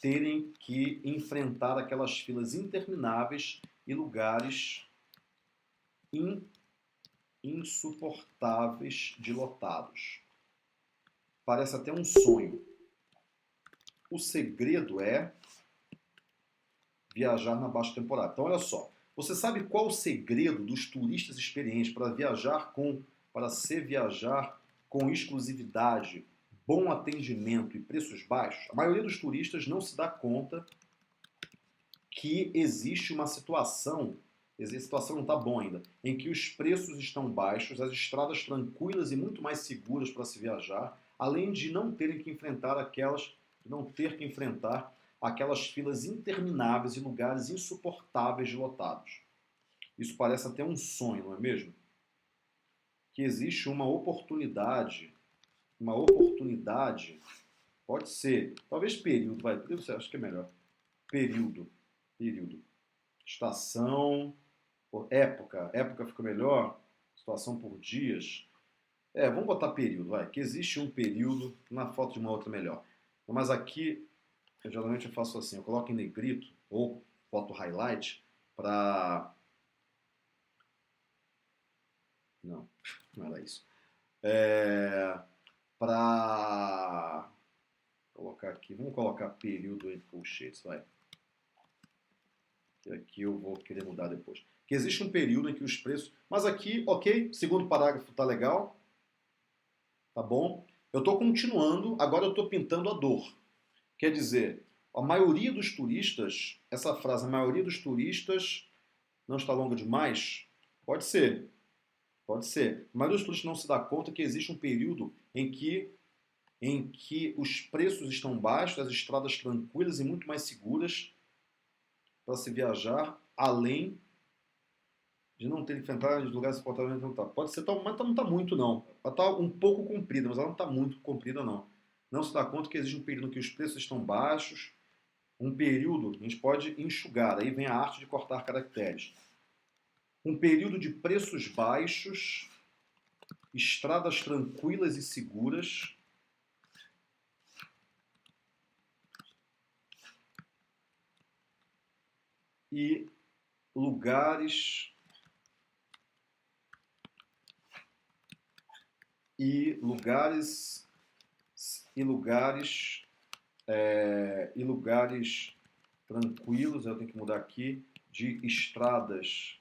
terem que enfrentar aquelas filas intermináveis e lugares insuportáveis de lotados. Parece até um sonho. O segredo é viajar na baixa temporada. Então, olha só. Você sabe qual o segredo dos turistas experientes para viajar com exclusividade, bom atendimento e preços baixos? A maioria dos turistas não se dá conta que existe uma situação, a situação não está boa ainda, em que os preços estão baixos, as estradas tranquilas e muito mais seguras para se viajar, além de não ter que enfrentar aquelas filas intermináveis e lugares insuportáveis de lotados. Isso parece até um sonho, não é mesmo? Que existe uma oportunidade, pode ser, talvez período, período você acha que é melhor. Período, estação, época fica melhor, situação por dias. Vamos botar período, que existe um período, na foto de uma outra melhor. Mas aqui, geralmente eu faço assim, eu coloco em negrito ou foto highlight para... Não era isso. Para colocar aqui, vamos colocar período entre colchetes, vai. E aqui eu vou querer mudar depois. Que existe um período em que os preços... Mas aqui, ok, segundo parágrafo tá legal. Tá bom? Eu estou continuando, agora eu estou pintando a dor. Quer dizer, a maioria dos turistas, essa frase, a maioria dos turistas não está longa demais? Pode ser. Pode ser. A maioria dos turistas não se dá conta que existe um período em que os preços estão baixos, as estradas tranquilas e muito mais seguras para se viajar, além de não ter que enfrentar os lugares suportáveis. Pode ser, mas não está muito não. Ela está um pouco comprida, mas ela não está muito comprida não. Não se dá conta que existe um período em que os preços estão baixos, um período, a gente pode enxugar, aí vem a arte de cortar caracteres. Um período de preços baixos, estradas tranquilas e seguras, e lugares tranquilos, eu tenho que mudar aqui, de estradas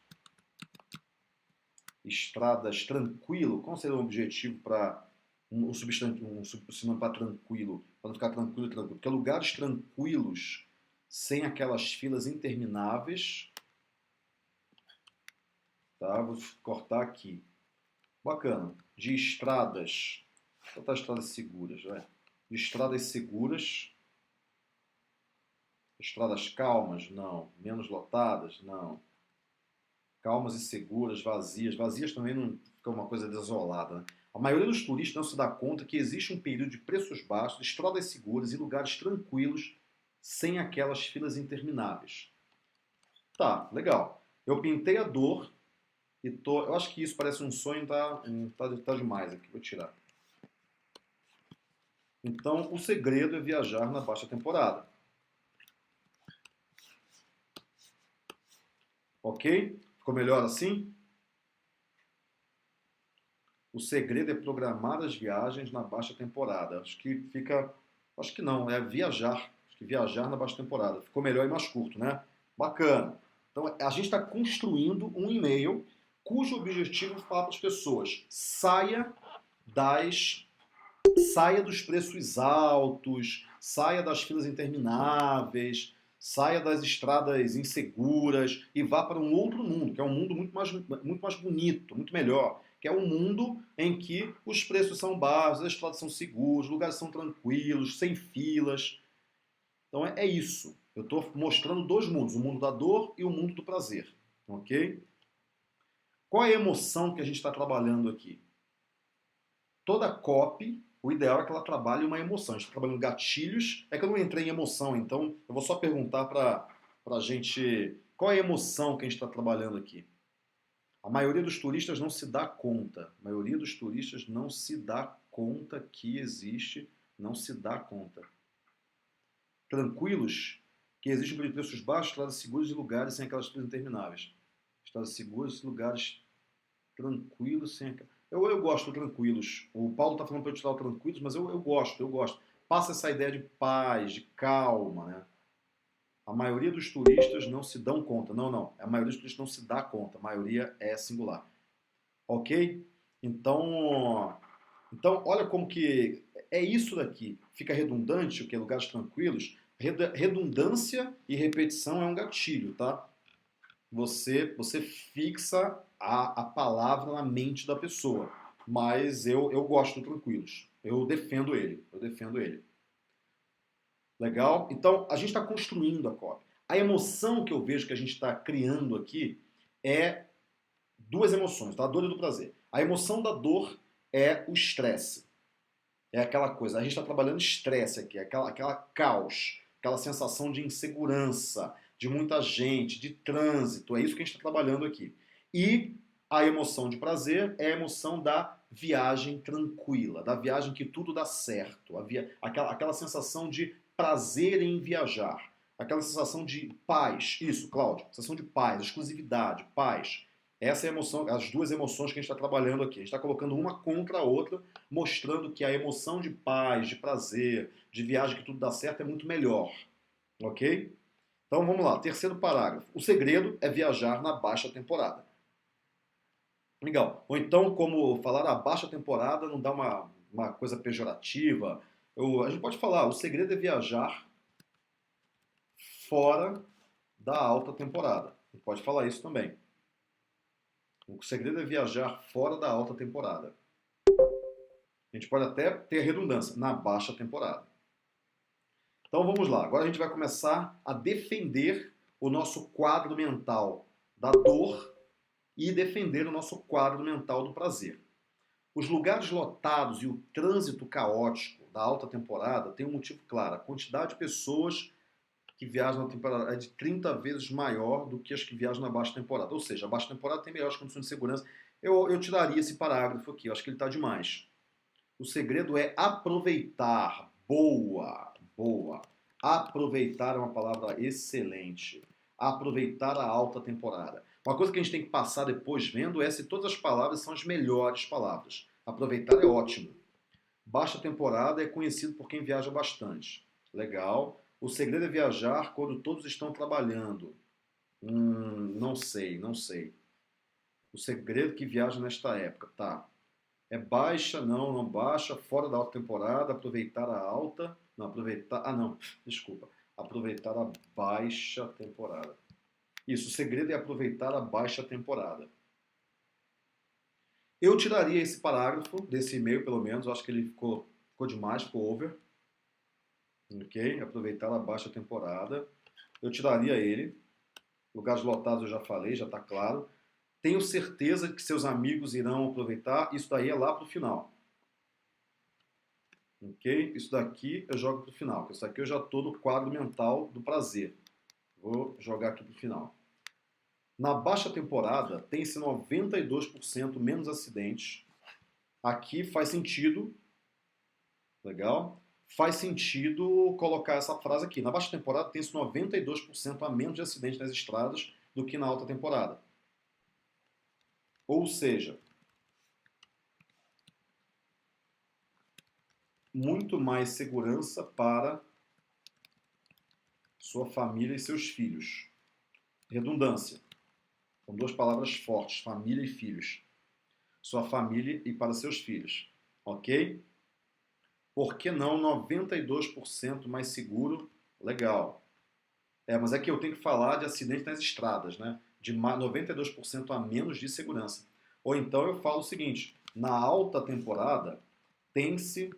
tranquilo. Qual seria o objetivo para um sinônimo para tranquilo, para não ficar tranquilo? Porque lugares tranquilos, sem aquelas filas intermináveis, tá? Vou cortar aqui. Bacana. De estradas, vou botar estradas seguras, vai. De estradas seguras, estradas calmas, não. Menos lotadas, não. Calmas e seguras, vazias. Vazias também não fica uma coisa desolada, né? A maioria dos turistas não se dá conta que existe um período de preços baixos, estradas seguras e lugares tranquilos, sem aquelas filas intermináveis. Tá, legal. Eu pintei a dor e eu acho que isso parece um sonho, tá demais aqui, vou tirar. Então, o segredo é viajar na baixa temporada. Ok? Ficou melhor assim? O segredo é programar as viagens na baixa temporada. Acho que não, é viajar. Acho que viajar na baixa temporada. Ficou melhor e mais curto, né? Bacana. Então, a gente está construindo um e-mail cujo objetivo é falar para as pessoas: saia dos preços altos, saia das filas intermináveis, saia das estradas inseguras e vá para um outro mundo, que é um mundo muito mais bonito, muito melhor, que é um mundo em que os preços são baixos, as estradas são seguras, os lugares são tranquilos, sem filas. Então é isso. Eu estou mostrando dois mundos, o mundo da dor e o mundo do prazer, ok? Qual é a emoção que a gente está trabalhando aqui? Toda copy, o ideal é que ela trabalhe uma emoção. A gente está trabalhando gatilhos, é que eu não entrei em emoção, então eu vou só perguntar para a gente qual é a emoção que a gente está trabalhando aqui. A maioria dos turistas não se dá conta. A maioria dos turistas não se dá conta que existe, não se dá conta. Tranquilos, que existem por preços baixos, estradas seguras e lugares sem aquelas filas intermináveis. Estradas seguras e lugares tranquilos sem aquelas... Eu gosto tranquilos. O Paulo está falando para eu tirar o tranquilos, mas eu gosto. Passa essa ideia de paz, de calma, né? A maioria dos turistas não se dão conta. Não. A maioria dos turistas não se dá conta. A maioria é singular. Ok? Então, olha como que é isso daqui. Fica redundante, o que é lugares tranquilos. Redundância e repetição é um gatilho, tá? Você fixa a palavra na mente da pessoa. Mas eu gosto do tranquilos. Eu defendo ele. Legal? Então, a gente está construindo a cópia. A emoção que eu vejo que a gente está criando aqui é duas emoções, tá? A dor e do prazer. A emoção da dor é o estresse. É aquela coisa, a gente está trabalhando estresse aqui, aquela caos, aquela sensação de insegurança, de muita gente, de trânsito, é isso que a gente está trabalhando aqui. E a emoção de prazer é a emoção da viagem tranquila, da viagem que tudo dá certo, aquela sensação de prazer em viajar, aquela sensação de paz, isso, Cláudio, sensação de paz, exclusividade, paz. Essa é a emoção, as duas emoções que a gente está trabalhando aqui. A gente está colocando uma contra a outra, mostrando que a emoção de paz, de prazer, de viagem que tudo dá certo é muito melhor. Ok? Então vamos lá, terceiro parágrafo. O segredo é viajar na baixa temporada. Legal. Ou então, como falar a baixa temporada não dá uma coisa pejorativa. A gente pode falar, o segredo é viajar fora da alta temporada. A gente pode falar isso também. O segredo é viajar fora da alta temporada. A gente pode até ter redundância, na baixa temporada. Então vamos lá, agora a gente vai começar a defender o nosso quadro mental da dor e defender o nosso quadro mental do prazer. Os lugares lotados e o trânsito caótico da alta temporada tem um motivo claro. A quantidade de pessoas que viajam na temporada é de 30 vezes maior do que as que viajam na baixa temporada. Ou seja, a baixa temporada tem melhores condições de segurança. Eu tiraria esse parágrafo aqui, eu acho que ele está demais. O segredo é aproveitar. Boa. Aproveitar é uma palavra excelente. Aproveitar a alta temporada. Uma coisa que a gente tem que passar depois vendo é se todas as palavras são as melhores palavras. Aproveitar é ótimo. Baixa temporada é conhecido por quem viaja bastante. Legal. O segredo é viajar quando todos estão trabalhando. Não sei. O segredo que viaja nesta época, tá. É baixa, não baixa, fora da alta temporada, aproveitar a alta, não, aproveitar, desculpa, aproveitar a baixa temporada. Isso, o segredo é aproveitar a baixa temporada. Eu tiraria esse parágrafo, desse e-mail pelo menos, eu acho que ele ficou demais, ficou over. Ok? Aproveitar a baixa temporada. Eu tiraria ele. Lugares lotados eu já falei, já está claro. Tenho certeza que seus amigos irão aproveitar. Isso daí é lá para o final. Ok? Isso daqui eu jogo para o final. Isso daqui eu já estou no quadro mental do prazer. Vou jogar aqui para o final. Na baixa temporada, tem-se 92% menos acidentes. Aqui faz sentido. Legal? Faz sentido colocar essa frase aqui. Na baixa temporada, tem-se 92% a menos de acidentes nas estradas do que na alta temporada. Ou seja, muito mais segurança para sua família e seus filhos. Redundância. São duas palavras fortes, família e filhos. Sua família e para seus filhos. Ok? Por que não 92% mais seguro? Legal. Mas é que eu tenho que falar de acidente nas estradas, né? De 92% a menos de segurança. Ou então eu falo o seguinte, na alta temporada tem-se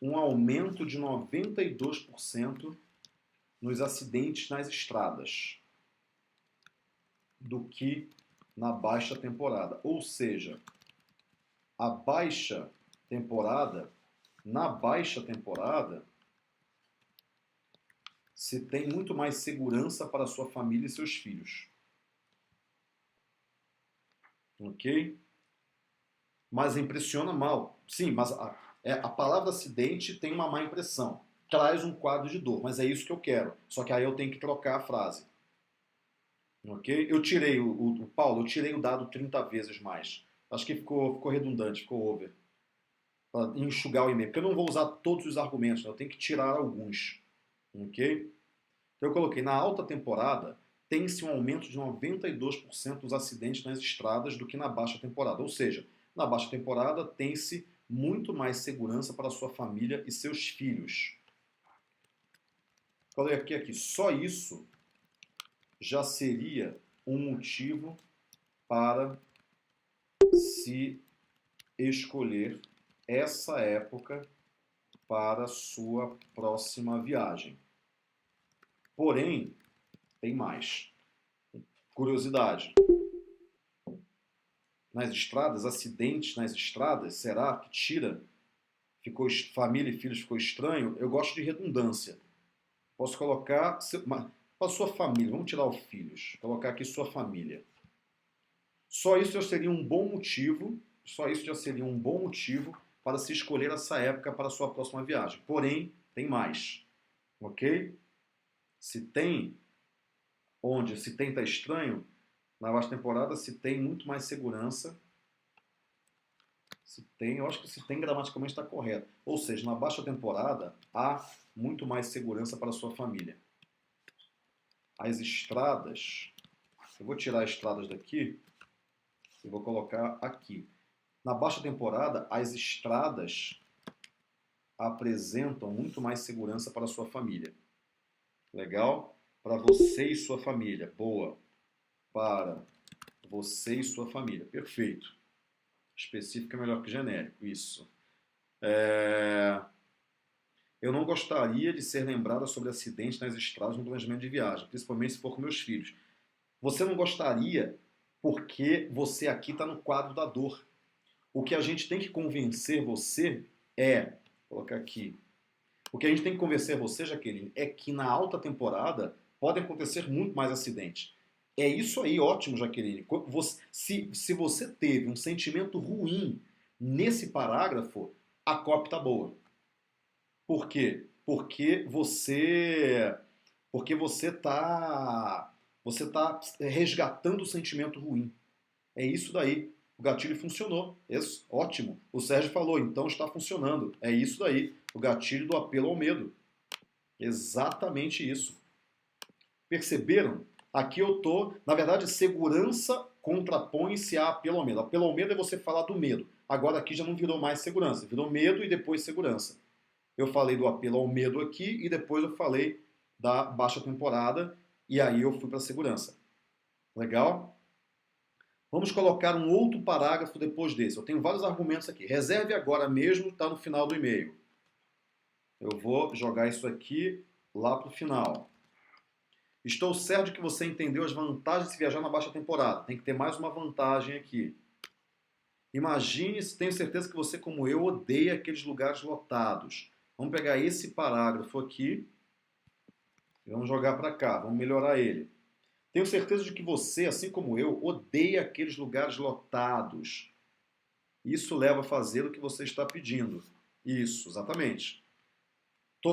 um aumento de 92% nos acidentes nas estradas do que na baixa temporada. Ou seja, a baixa temporada, na baixa temporada, se tem muito mais segurança para sua família e seus filhos. Ok? Mas impressiona mal. Sim, mas a palavra acidente tem uma má impressão. Traz um quadro de dor, mas é isso que eu quero. Só que aí eu tenho que trocar a frase. Ok? Eu tirei Paulo, eu tirei o dado 30 vezes mais. Acho que ficou redundante, ficou over. Para enxugar o e-mail. Porque eu não vou usar todos os argumentos, né? Eu tenho que tirar alguns. Ok? Então eu coloquei, na alta temporada, tem-se um aumento de 92% dos acidentes nas estradas do que na baixa temporada. Ou seja, na baixa temporada tem-se muito mais segurança para a sua família e seus filhos. Coloquei aqui, só isso já seria um motivo para se escolher essa época para sua próxima viagem. Porém, tem mais. Curiosidade. Nas estradas, acidentes nas estradas, será que tira? Ficou família e filhos ficou estranho? Eu gosto de redundância. Posso colocar para sua família, vamos tirar os filhos, colocar aqui sua família. Só isso já seria um bom motivo, para se escolher essa época para a sua próxima viagem. Porém, tem mais. Ok? Se tem tá estranho, na baixa temporada se tem muito mais segurança. Eu acho que se tem gramaticalmente está correto. Ou seja, na baixa temporada há muito mais segurança para a sua família. As estradas, eu vou tirar as estradas daqui e vou colocar aqui. Na baixa temporada, as estradas apresentam muito mais segurança para a sua família. Legal? Para você e sua família. Boa. Para você e sua família. Perfeito. Específico é melhor que genérico. Isso. Eu não gostaria de ser lembrada sobre acidentes nas estradas no planejamento de viagem, principalmente se for com meus filhos. Você não gostaria porque você aqui está no quadro da dor. O que a gente tem que convencer você é, vou colocar aqui, o que a gente tem que convencer você, Jaqueline, é que na alta temporada podem acontecer muito mais acidentes. É isso aí, ótimo, Jaqueline. Se você teve um sentimento ruim nesse parágrafo, a copy está boa. Por quê? Porque você tá resgatando o sentimento ruim. É isso daí. O gatilho funcionou. Isso, ótimo. O Sérgio falou, então está funcionando. É isso daí. O gatilho do apelo ao medo. Exatamente isso. Perceberam? Aqui eu tô, na verdade, segurança contrapõe-se a apelo ao medo. Apelo ao medo é você falar do medo. Agora aqui já não virou mais segurança, virou medo e depois segurança. Eu falei do apelo ao medo aqui e depois eu falei da baixa temporada e aí eu fui para a segurança. Legal? Vamos colocar um outro parágrafo depois desse. Eu tenho vários argumentos aqui. Reserve agora mesmo, está no final do e-mail. Eu vou jogar isso aqui lá para o final. Estou certo de que você entendeu as vantagens de se viajar na baixa temporada. Tem que ter mais uma vantagem aqui. Imagine, tenho certeza que você, como eu, odeia aqueles lugares lotados. Vamos pegar esse parágrafo aqui e vamos jogar para cá. Vamos melhorar ele. Tenho certeza de que você, assim como eu, odeia aqueles lugares lotados. Isso leva a fazer o que você está pedindo. Isso, exatamente.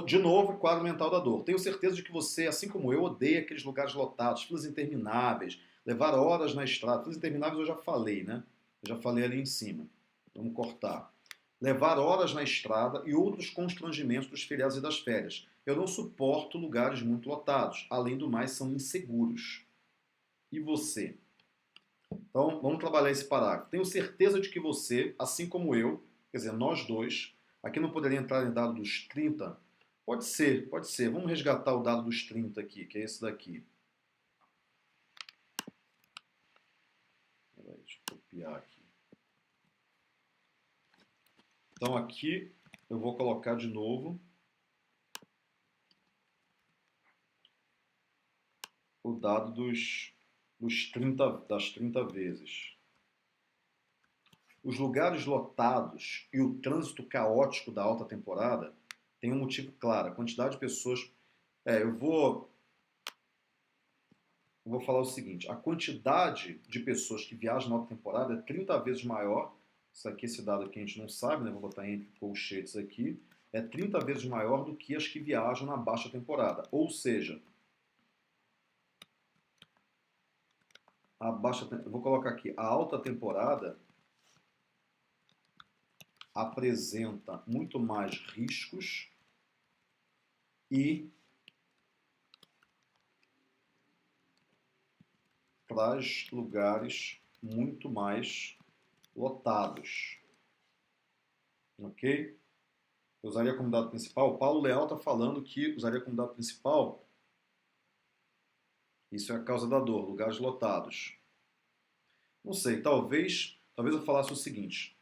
De novo, quadro mental da dor. Tenho certeza de que você, assim como eu, odeia aqueles lugares lotados, filas intermináveis, levar horas na estrada. Filas intermináveis eu já falei, né? Eu já falei ali em cima. Vamos cortar. Levar horas na estrada e outros constrangimentos dos feriados e das férias. Eu não suporto lugares muito lotados. Além do mais, são inseguros. E você? Então, vamos trabalhar esse parágrafo. Tenho certeza de que você, assim como eu, quer dizer, nós dois, aqui não poderia entrar em dado dos 30. Pode ser, pode ser. Vamos resgatar o dado dos 30 aqui, que é esse daqui. Peraí, deixa eu copiar aqui. Então aqui eu vou colocar de novo. dado das 30 vezes. Os lugares lotados e o trânsito caótico da alta temporada tem um motivo claro. A quantidade de pessoas... eu vou falar o seguinte. A quantidade de pessoas que viajam na alta temporada é 30 vezes maior. Esse dado aqui a gente não sabe, né? Vou botar entre colchetes aqui. É 30 vezes maior do que as que viajam na baixa temporada. Ou seja, eu vou colocar aqui, a alta temporada apresenta muito mais riscos e traz lugares muito mais lotados. Ok? Eu usaria como dado principal. O Paulo Leal está falando que usaria como dado principal. Isso é a causa da dor, lugares lotados. Não sei, talvez eu falasse o seguinte.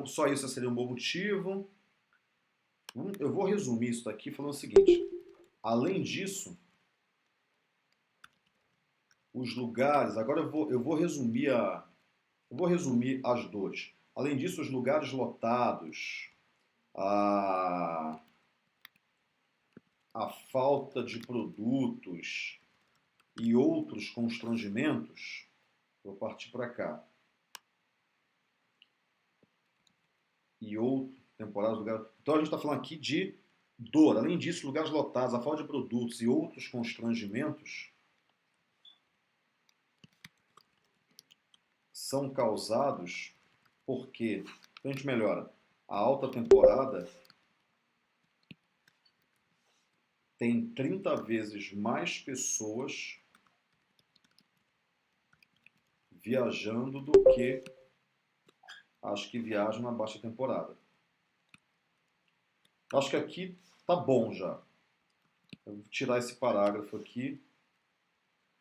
Só isso seria um bom motivo. Eu vou resumir isso daqui falando o seguinte. Além disso, os lugares... Agora eu vou resumir as dores. Além disso, os lugares lotados, a falta de produtos e outros constrangimentos... Vou partir para cá. E outro, temporadas, lugares... Então a gente está falando aqui de dor. Além disso, lugares lotados, a falta de produtos e outros constrangimentos são causados porque, então a gente melhora, a alta temporada tem 30 vezes mais pessoas viajando do que as que viajam na baixa temporada. Acho que aqui tá bom já. Eu vou tirar esse parágrafo aqui.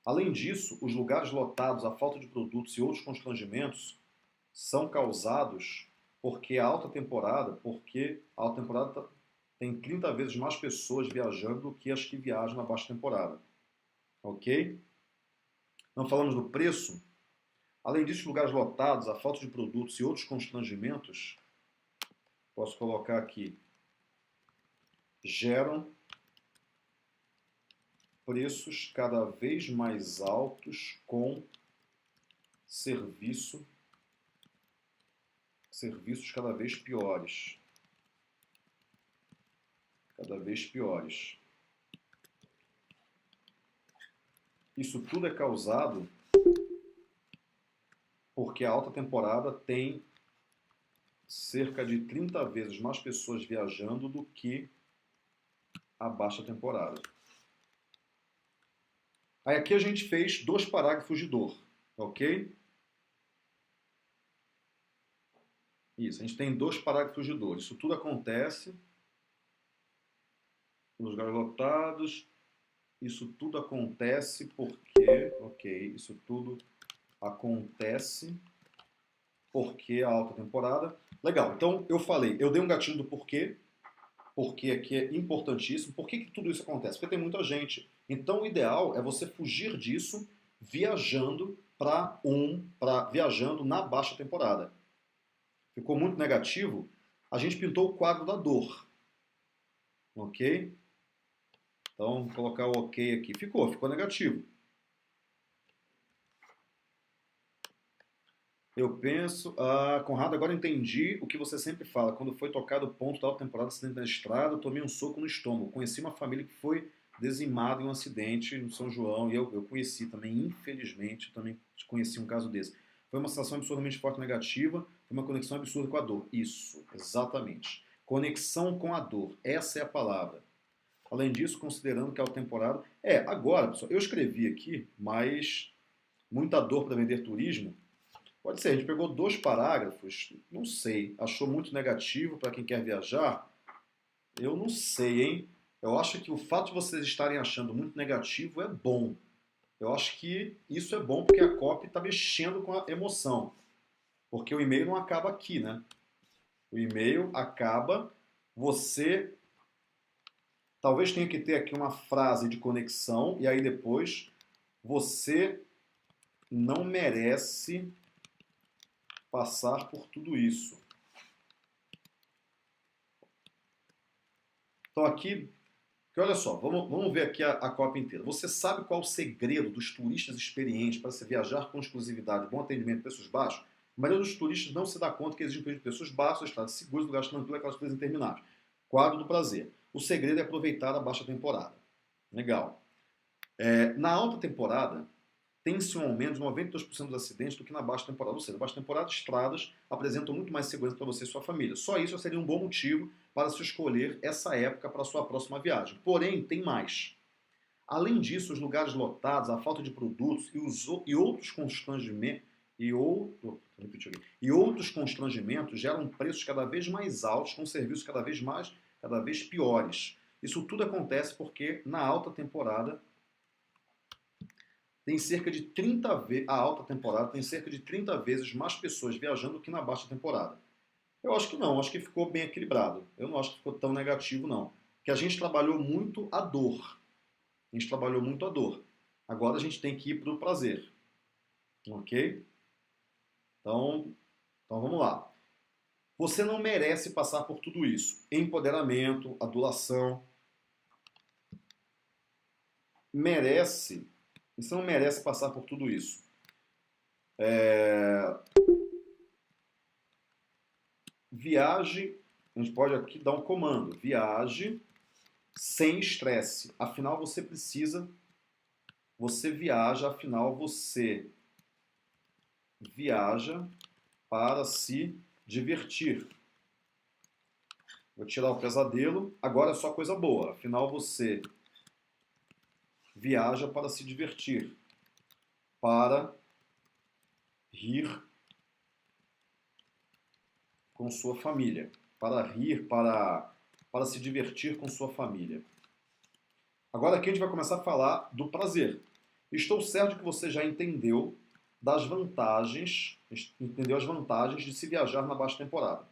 Além disso, os lugares lotados, a falta de produtos e outros constrangimentos são causados porque a alta temporada tem 30 vezes mais pessoas viajando do que as que viajam na baixa temporada. Ok? Não falamos do preço? Além disso, lugares lotados, a falta de produtos e outros constrangimentos, posso colocar aqui, geram preços cada vez mais altos com serviços cada vez piores. Cada vez piores. Isso tudo é causado porque a alta temporada tem cerca de 30 vezes mais pessoas viajando do que a baixa temporada. Aí aqui a gente fez 2 parágrafos de dor, ok? Isso, a gente tem 2 parágrafos de dor. Isso tudo acontece nos lugares lotados. Isso tudo acontece porque... Ok, isso tudo acontece porque a alta temporada... Legal, então eu dei um gatinho do porquê. Porque aqui é importantíssimo. Por que tudo isso acontece? Porque tem muita gente. Então o ideal é você fugir disso viajando viajando na baixa temporada. Ficou muito negativo? A gente pintou o quadro da dor. Ok? Então, vou colocar o ok aqui. Ficou negativo. Eu penso... Conrado, agora entendi o que você sempre fala. Quando foi tocado o ponto da alta temporada, acidente na estrada, eu tomei um soco no estômago. Conheci uma família que foi dizimada em um acidente no São João. E eu conheci também, infelizmente, também conheci um caso desse. Foi uma sensação absurdamente forte negativa. Foi uma conexão absurda com a dor. Isso, exatamente. Conexão com a dor. Essa é a palavra. Além disso, considerando que a alta temporada... Agora, pessoal, eu escrevi aqui, mas muita dor para vender turismo... Pode ser, a gente pegou 2 parágrafos, não sei, achou muito negativo para quem quer viajar? Eu não sei, hein? Eu acho que o fato de vocês estarem achando muito negativo é bom. Eu acho que isso é bom porque a copy está mexendo com a emoção. Porque o e-mail não acaba aqui, né? O e-mail acaba você Talvez tenha que ter aqui uma frase de conexão e aí depois você não merece passar por tudo isso. Então aqui, que olha só, vamos ver aqui a cópia inteira. Você sabe qual é o segredo dos turistas experientes para se viajar com exclusividade, bom atendimento e preços baixos? A maioria dos turistas não se dá conta que existe um preço de preços baixos, estradas seguras, lugares tranquilos, aquelas coisas intermináveis. Quadro do prazer. O segredo é aproveitar a baixa temporada. Legal. Na alta temporada, tem-se um aumento de 92% dos acidentes do que na baixa temporada. Ou seja, na baixa temporada, estradas apresentam muito mais segurança para você e sua família. Só isso seria um bom motivo para se escolher essa época para a sua próxima viagem. Porém, tem mais. Além disso, os lugares lotados, a falta de produtos e outros constrangimentos geram preços cada vez mais altos, com serviços cada vez piores. Isso tudo acontece porque na alta temporada tem cerca de 30 vezes, a alta temporada tem cerca de 30 vezes mais pessoas viajando do que na baixa temporada. Eu acho que não, acho que ficou bem equilibrado. Eu não acho que ficou tão negativo, não. Porque a gente trabalhou muito a dor. A gente trabalhou muito a dor. Agora a gente tem que ir para o prazer. Ok? Então vamos lá. Você não merece passar por tudo isso. Empoderamento, adulação. Você não merece passar por tudo isso. Viaje, a gente pode aqui dar um comando. Viaje sem estresse. Afinal, você viaja para se divertir. Vou tirar o pesadelo. Agora é só coisa boa. Afinal, você viaja para se divertir, para rir com sua família, para se divertir com sua família. Agora aqui a gente vai começar a falar do prazer. Estou certo que você já entendeu as vantagens de se viajar na baixa temporada.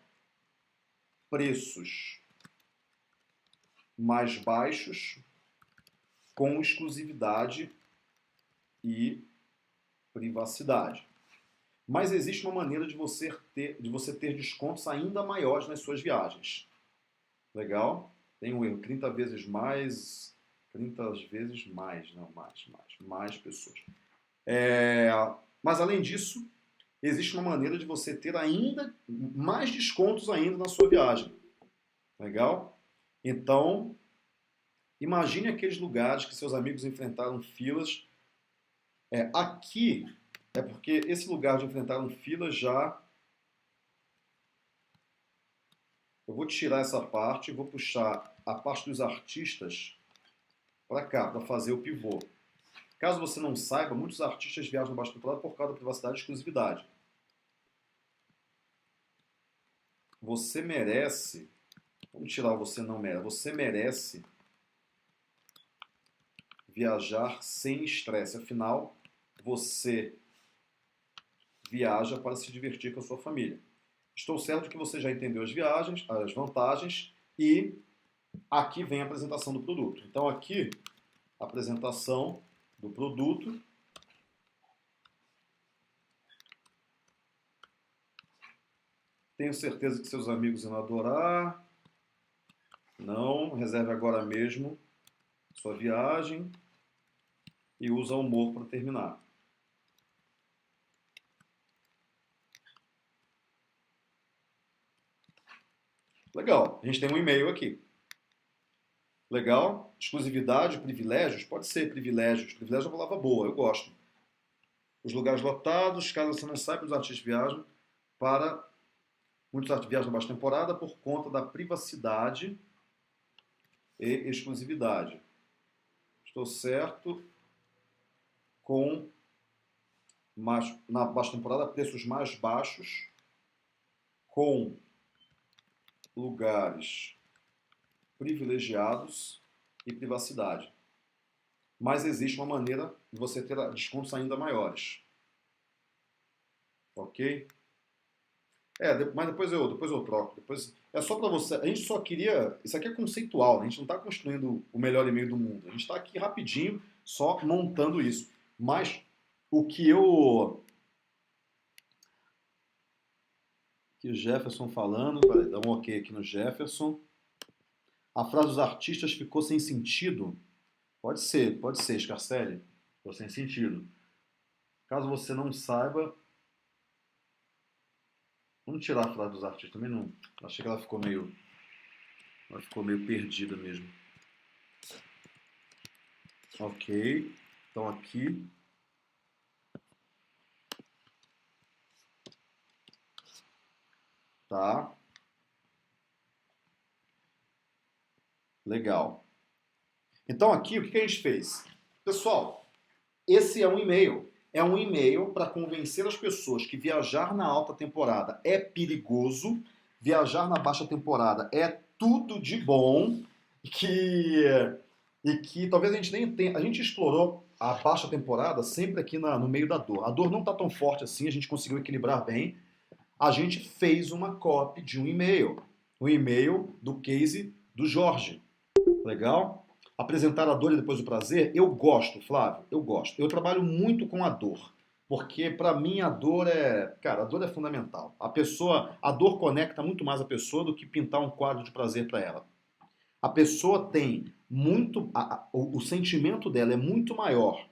Preços mais baixos, com exclusividade e privacidade. Mas existe uma maneira de você ter descontos ainda maiores nas suas viagens. Legal? Tem um erro, 30 vezes mais, mais pessoas. Mas além disso, existe uma maneira de você ter ainda mais descontos ainda na sua viagem. Legal? Então, imagine aqueles lugares que seus amigos enfrentaram filas. Aqui é porque esse lugar de enfrentaram filas já... Eu vou tirar essa parte e vou puxar a parte dos artistas para cá, para fazer o pivô. Caso você não saiba, muitos artistas viajam na baixa temporada por causa da privacidade e exclusividade. Você merece... Vamos tirar o você não merece. Você merece viajar sem estresse. Afinal, você viaja para se divertir com a sua família. Estou certo que você já entendeu as viagens, as vantagens, e aqui vem a apresentação do produto. Então aqui, a apresentação do produto. Tenho certeza que seus amigos vão adorar. Não, reserve agora mesmo sua viagem e usa o humor para terminar. Legal, a gente tem um e-mail aqui. Legal, exclusividade, privilégios, pode ser privilégios. Privilégio é uma palavra boa, eu gosto. Os lugares lotados, caso você não saiba, os artistas viajam para... Muitos artistas viajam na baixa temporada por conta da privacidade e exclusividade. Estou certo com na baixa temporada preços mais baixos, com lugares privilegiados e privacidade. Mas existe uma maneira de você ter descontos ainda maiores. Ok? Mas depois eu troco. Depois, é só para você. A gente só queria. Isso aqui é conceitual, né? A gente não está construindo o melhor e-mail do mundo. A gente está aqui rapidinho, só montando isso. Mas o que eu. Que o Jefferson falando. Vai dar um ok aqui no Jefferson. A frase dos artistas ficou sem sentido. Pode ser, Scarcelli. Ficou sem sentido. Caso você não saiba, vamos tirar a frase dos artistas também não. Achei que ela ficou meio perdida mesmo. Ok. Então aqui. Tá. Legal. Então aqui o que a gente fez? Pessoal, esse é um e-mail. É um e-mail para convencer as pessoas que viajar na alta temporada é perigoso, viajar na baixa temporada é tudo de bom, que, e que talvez a gente nem tenha. A gente explorou a baixa temporada sempre aqui no meio da dor. A dor não está tão forte assim, a gente conseguiu equilibrar bem. A gente fez uma copy de um e-mail do case do Jorge. Legal? Apresentar a dor e depois o prazer, eu gosto, Flávio, eu gosto. Eu trabalho muito com a dor, porque para mim a dor é fundamental. A dor conecta muito mais a pessoa do que pintar um quadro de prazer para ela. A pessoa tem o sentimento dela é muito maior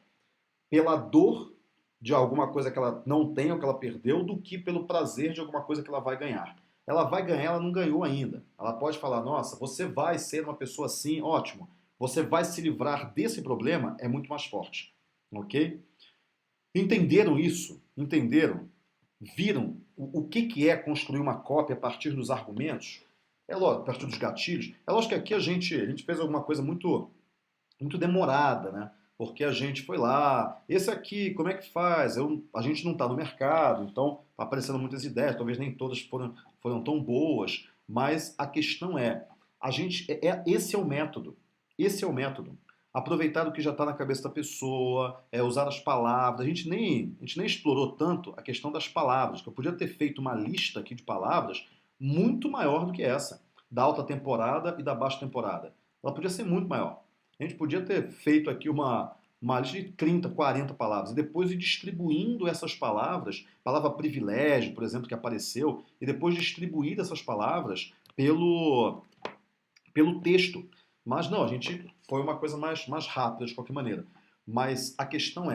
pela dor de alguma coisa que ela não tem ou que ela perdeu do que pelo prazer de alguma coisa que ela vai ganhar. Ela vai ganhar, ela não ganhou ainda. Ela pode falar, nossa, você vai ser uma pessoa assim, ótimo. Você vai se livrar desse problema, é muito mais forte. Ok? Entenderam isso? Entenderam? Viram o que é construir uma cópia a partir dos argumentos? É lógico, a partir dos gatilhos. É lógico que aqui a gente fez alguma coisa muito demorada, né? Porque a gente foi lá, esse aqui, como é que faz? A gente não está no mercado, então tá aparecendo muitas ideias, talvez nem todas foram tão boas, mas a questão esse é o método. Esse é o método. Aproveitar o que já está na cabeça da pessoa, usar as palavras. A gente nem explorou tanto a questão das palavras, que eu podia ter feito uma lista aqui de palavras muito maior do que essa, da alta temporada e da baixa temporada. Ela podia ser muito maior. A gente podia ter feito aqui uma lista de 30, 40 palavras e depois ir distribuindo essas palavras, palavra privilégio, por exemplo, que apareceu, e depois distribuir essas palavras pelo texto. Mas não, a gente foi uma coisa mais rápida de qualquer maneira. Mas a questão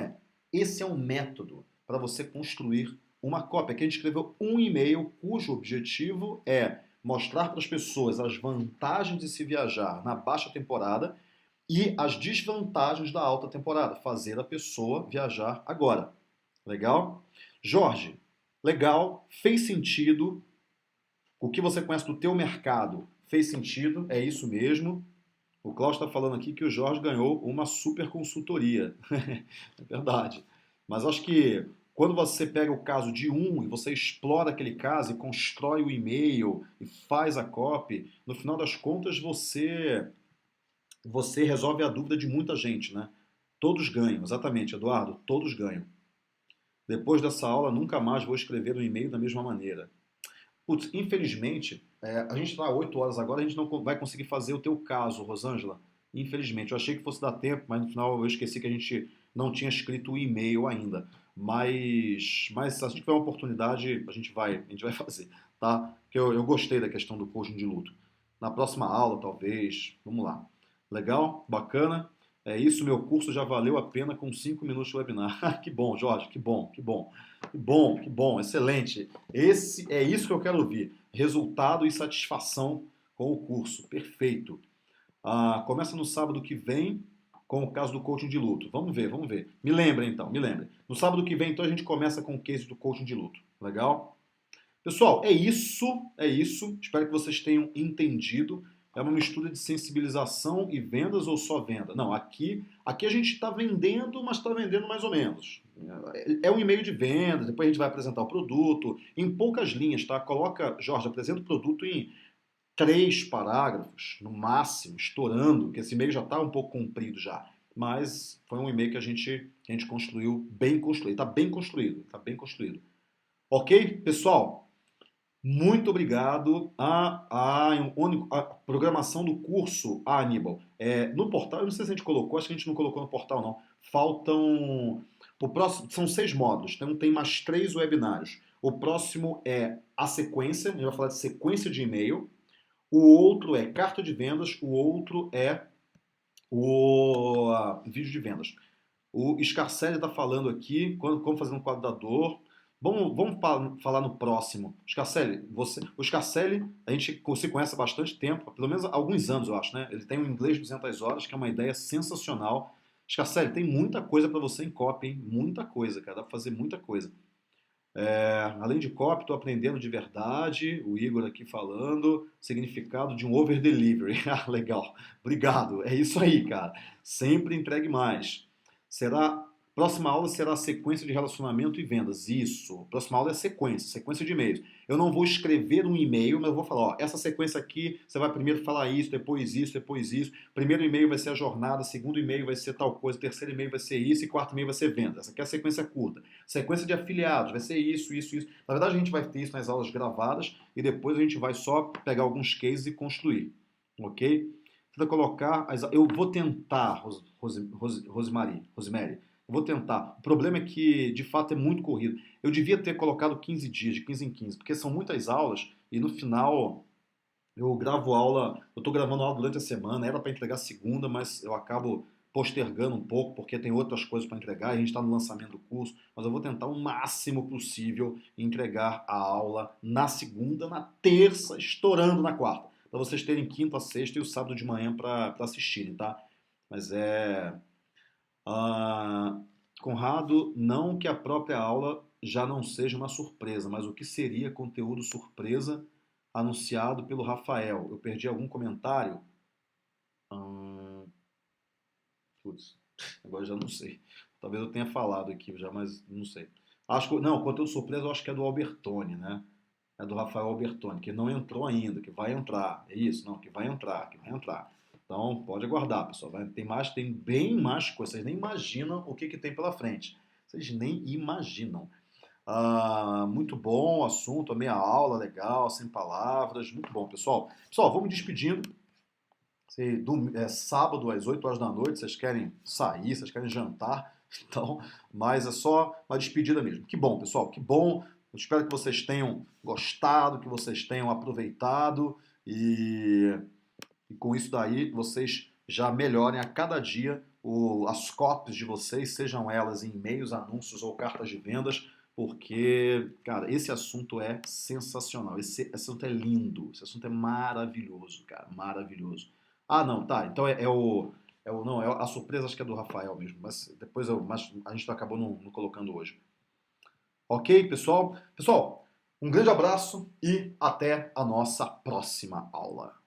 esse é um método para você construir uma cópia. Aqui a gente escreveu um e-mail cujo objetivo é mostrar para as pessoas as vantagens de se viajar na baixa temporada e as desvantagens da alta temporada. Fazer a pessoa viajar agora. Legal? Jorge, legal, fez sentido. O que você conhece do teu mercado fez sentido, é isso mesmo. O Cláudio está falando aqui que o Jorge ganhou uma super consultoria. É verdade. Mas acho que quando você pega o caso de um e você explora aquele caso e constrói o e-mail e faz a copy, no final das contas você resolve a dúvida de muita gente, né? Todos ganham, exatamente, Eduardo, todos ganham. Depois dessa aula, nunca mais vou escrever um e-mail da mesma maneira. Putz, infelizmente, a gente está 8 horas agora, a gente não vai conseguir fazer o teu caso, Rosângela. Infelizmente, eu achei que fosse dar tempo, mas no final eu esqueci que a gente não tinha escrito o e-mail ainda. Mas se a gente tiver uma oportunidade, a gente vai fazer, tá? Porque eu gostei da questão do coaching de luto. Na próxima aula, talvez, vamos lá. Legal? Bacana? É isso, meu curso já valeu a pena com 5 minutos de webinar. Que bom, Jorge, que bom, que bom. Que bom, que bom, excelente. É isso que eu quero ouvir. Resultado e satisfação com o curso. Perfeito. Começa no sábado que vem com o caso do coaching de luto. Vamos ver, vamos ver. Me lembra então, me lembra. No sábado que vem, então, a gente começa com o case do coaching de luto. Legal? Pessoal, é isso, é isso. Espero que vocês tenham entendido. É uma mistura de sensibilização e vendas ou só venda? Não, aqui a gente está vendendo, mas está vendendo mais ou menos. É um e-mail de venda, depois a gente vai apresentar o produto, em poucas linhas, tá? Coloca, Jorge, apresenta o produto em 3 parágrafos, no máximo, estourando, porque esse e-mail já está um pouco comprido já. Mas foi um e-mail que a gente construiu bem construído. Está bem construído, está bem construído. Ok, pessoal? Muito obrigado. A programação do curso, Aníbal, no portal, eu não sei se a gente colocou, acho que a gente não colocou no portal, não. Faltam. O próximo, são 6 módulos, então tem mais 3 webinários. O próximo é a sequência, a gente vai falar de sequência de e-mail. O outro é carta de vendas, o outro é o vídeo de vendas. O Scarcelli está falando aqui, como fazer um quadro da dor. Vamos falar no próximo. Scarcelli, o Scarcelli, a gente se conhece há bastante tempo, pelo menos há alguns anos, eu acho, né? Ele tem um inglês de 200 horas, que é uma ideia sensacional. Scarcelli, tem muita coisa para você em copy, hein? Muita coisa, cara. Dá para fazer muita coisa. Além de copy, estou aprendendo de verdade. O Igor aqui falando. Significado de um over delivery. Ah, legal. Obrigado. É isso aí, cara. Sempre entregue mais. Será Próxima aula será a sequência de relacionamento e vendas. Isso. Próxima aula é sequência de e-mails. Eu não vou escrever um e-mail, mas eu vou falar, ó, essa sequência aqui, você vai primeiro falar isso, depois isso, depois isso. Primeiro e-mail vai ser a jornada, segundo e-mail vai ser tal coisa, terceiro e-mail vai ser isso e quarto e-mail vai ser vendas. Essa aqui é a sequência curta. Sequência de afiliados, vai ser isso, isso, isso. Na verdade, a gente vai ter isso nas aulas gravadas e depois a gente vai só pegar alguns cases e construir. Ok? Tenta colocar. Eu vou tentar, Rosemary. Eu vou tentar. O problema é que, de fato, é muito corrido. Eu devia ter colocado 15 dias, de 15 em 15, porque são muitas aulas e no final eu gravo aula. Eu estou gravando aula durante a semana, era para entregar segunda, mas eu acabo postergando um pouco porque tem outras coisas para entregar e a gente está no lançamento do curso. Mas eu vou tentar o máximo possível entregar a aula na segunda, na terça, estourando na quarta, para vocês terem quinta, sexta e o sábado de manhã para assistirem, tá? Mas ah, Conrado, não que a própria aula já não seja uma surpresa, mas o que seria conteúdo surpresa anunciado pelo Rafael? Eu perdi algum comentário? Hum, Putz, agora já não sei. Talvez eu tenha falado aqui já, mas não sei. Acho que, não, conteúdo surpresa eu acho que é do Albertoni, né? É do Rafael Albertoni, que não entrou ainda, que vai entrar. É isso? Não, que vai entrar, que vai entrar. Então, pode aguardar, pessoal. Tem bem mais coisas. Vocês nem imaginam o que tem pela frente. Vocês nem imaginam. Muito bom o assunto, a meia aula, legal, sem palavras. Muito bom, pessoal. Pessoal, vamos despedindo. Sábado às 8 horas da noite, vocês querem sair, vocês querem jantar, então, mas é só uma despedida mesmo. Que bom, pessoal, que bom. Eu espero que vocês tenham gostado, que vocês tenham aproveitado e com isso daí vocês já melhorem a cada dia as copies de vocês, sejam elas em e-mails, anúncios ou cartas de vendas, porque, cara, esse assunto é sensacional, esse assunto é lindo, esse assunto é maravilhoso, cara, maravilhoso. Ah, não, tá, então não, a surpresa acho que é do Rafael mesmo, mas a gente acabou não colocando hoje. Ok, pessoal? Pessoal, um grande abraço e até a nossa próxima aula.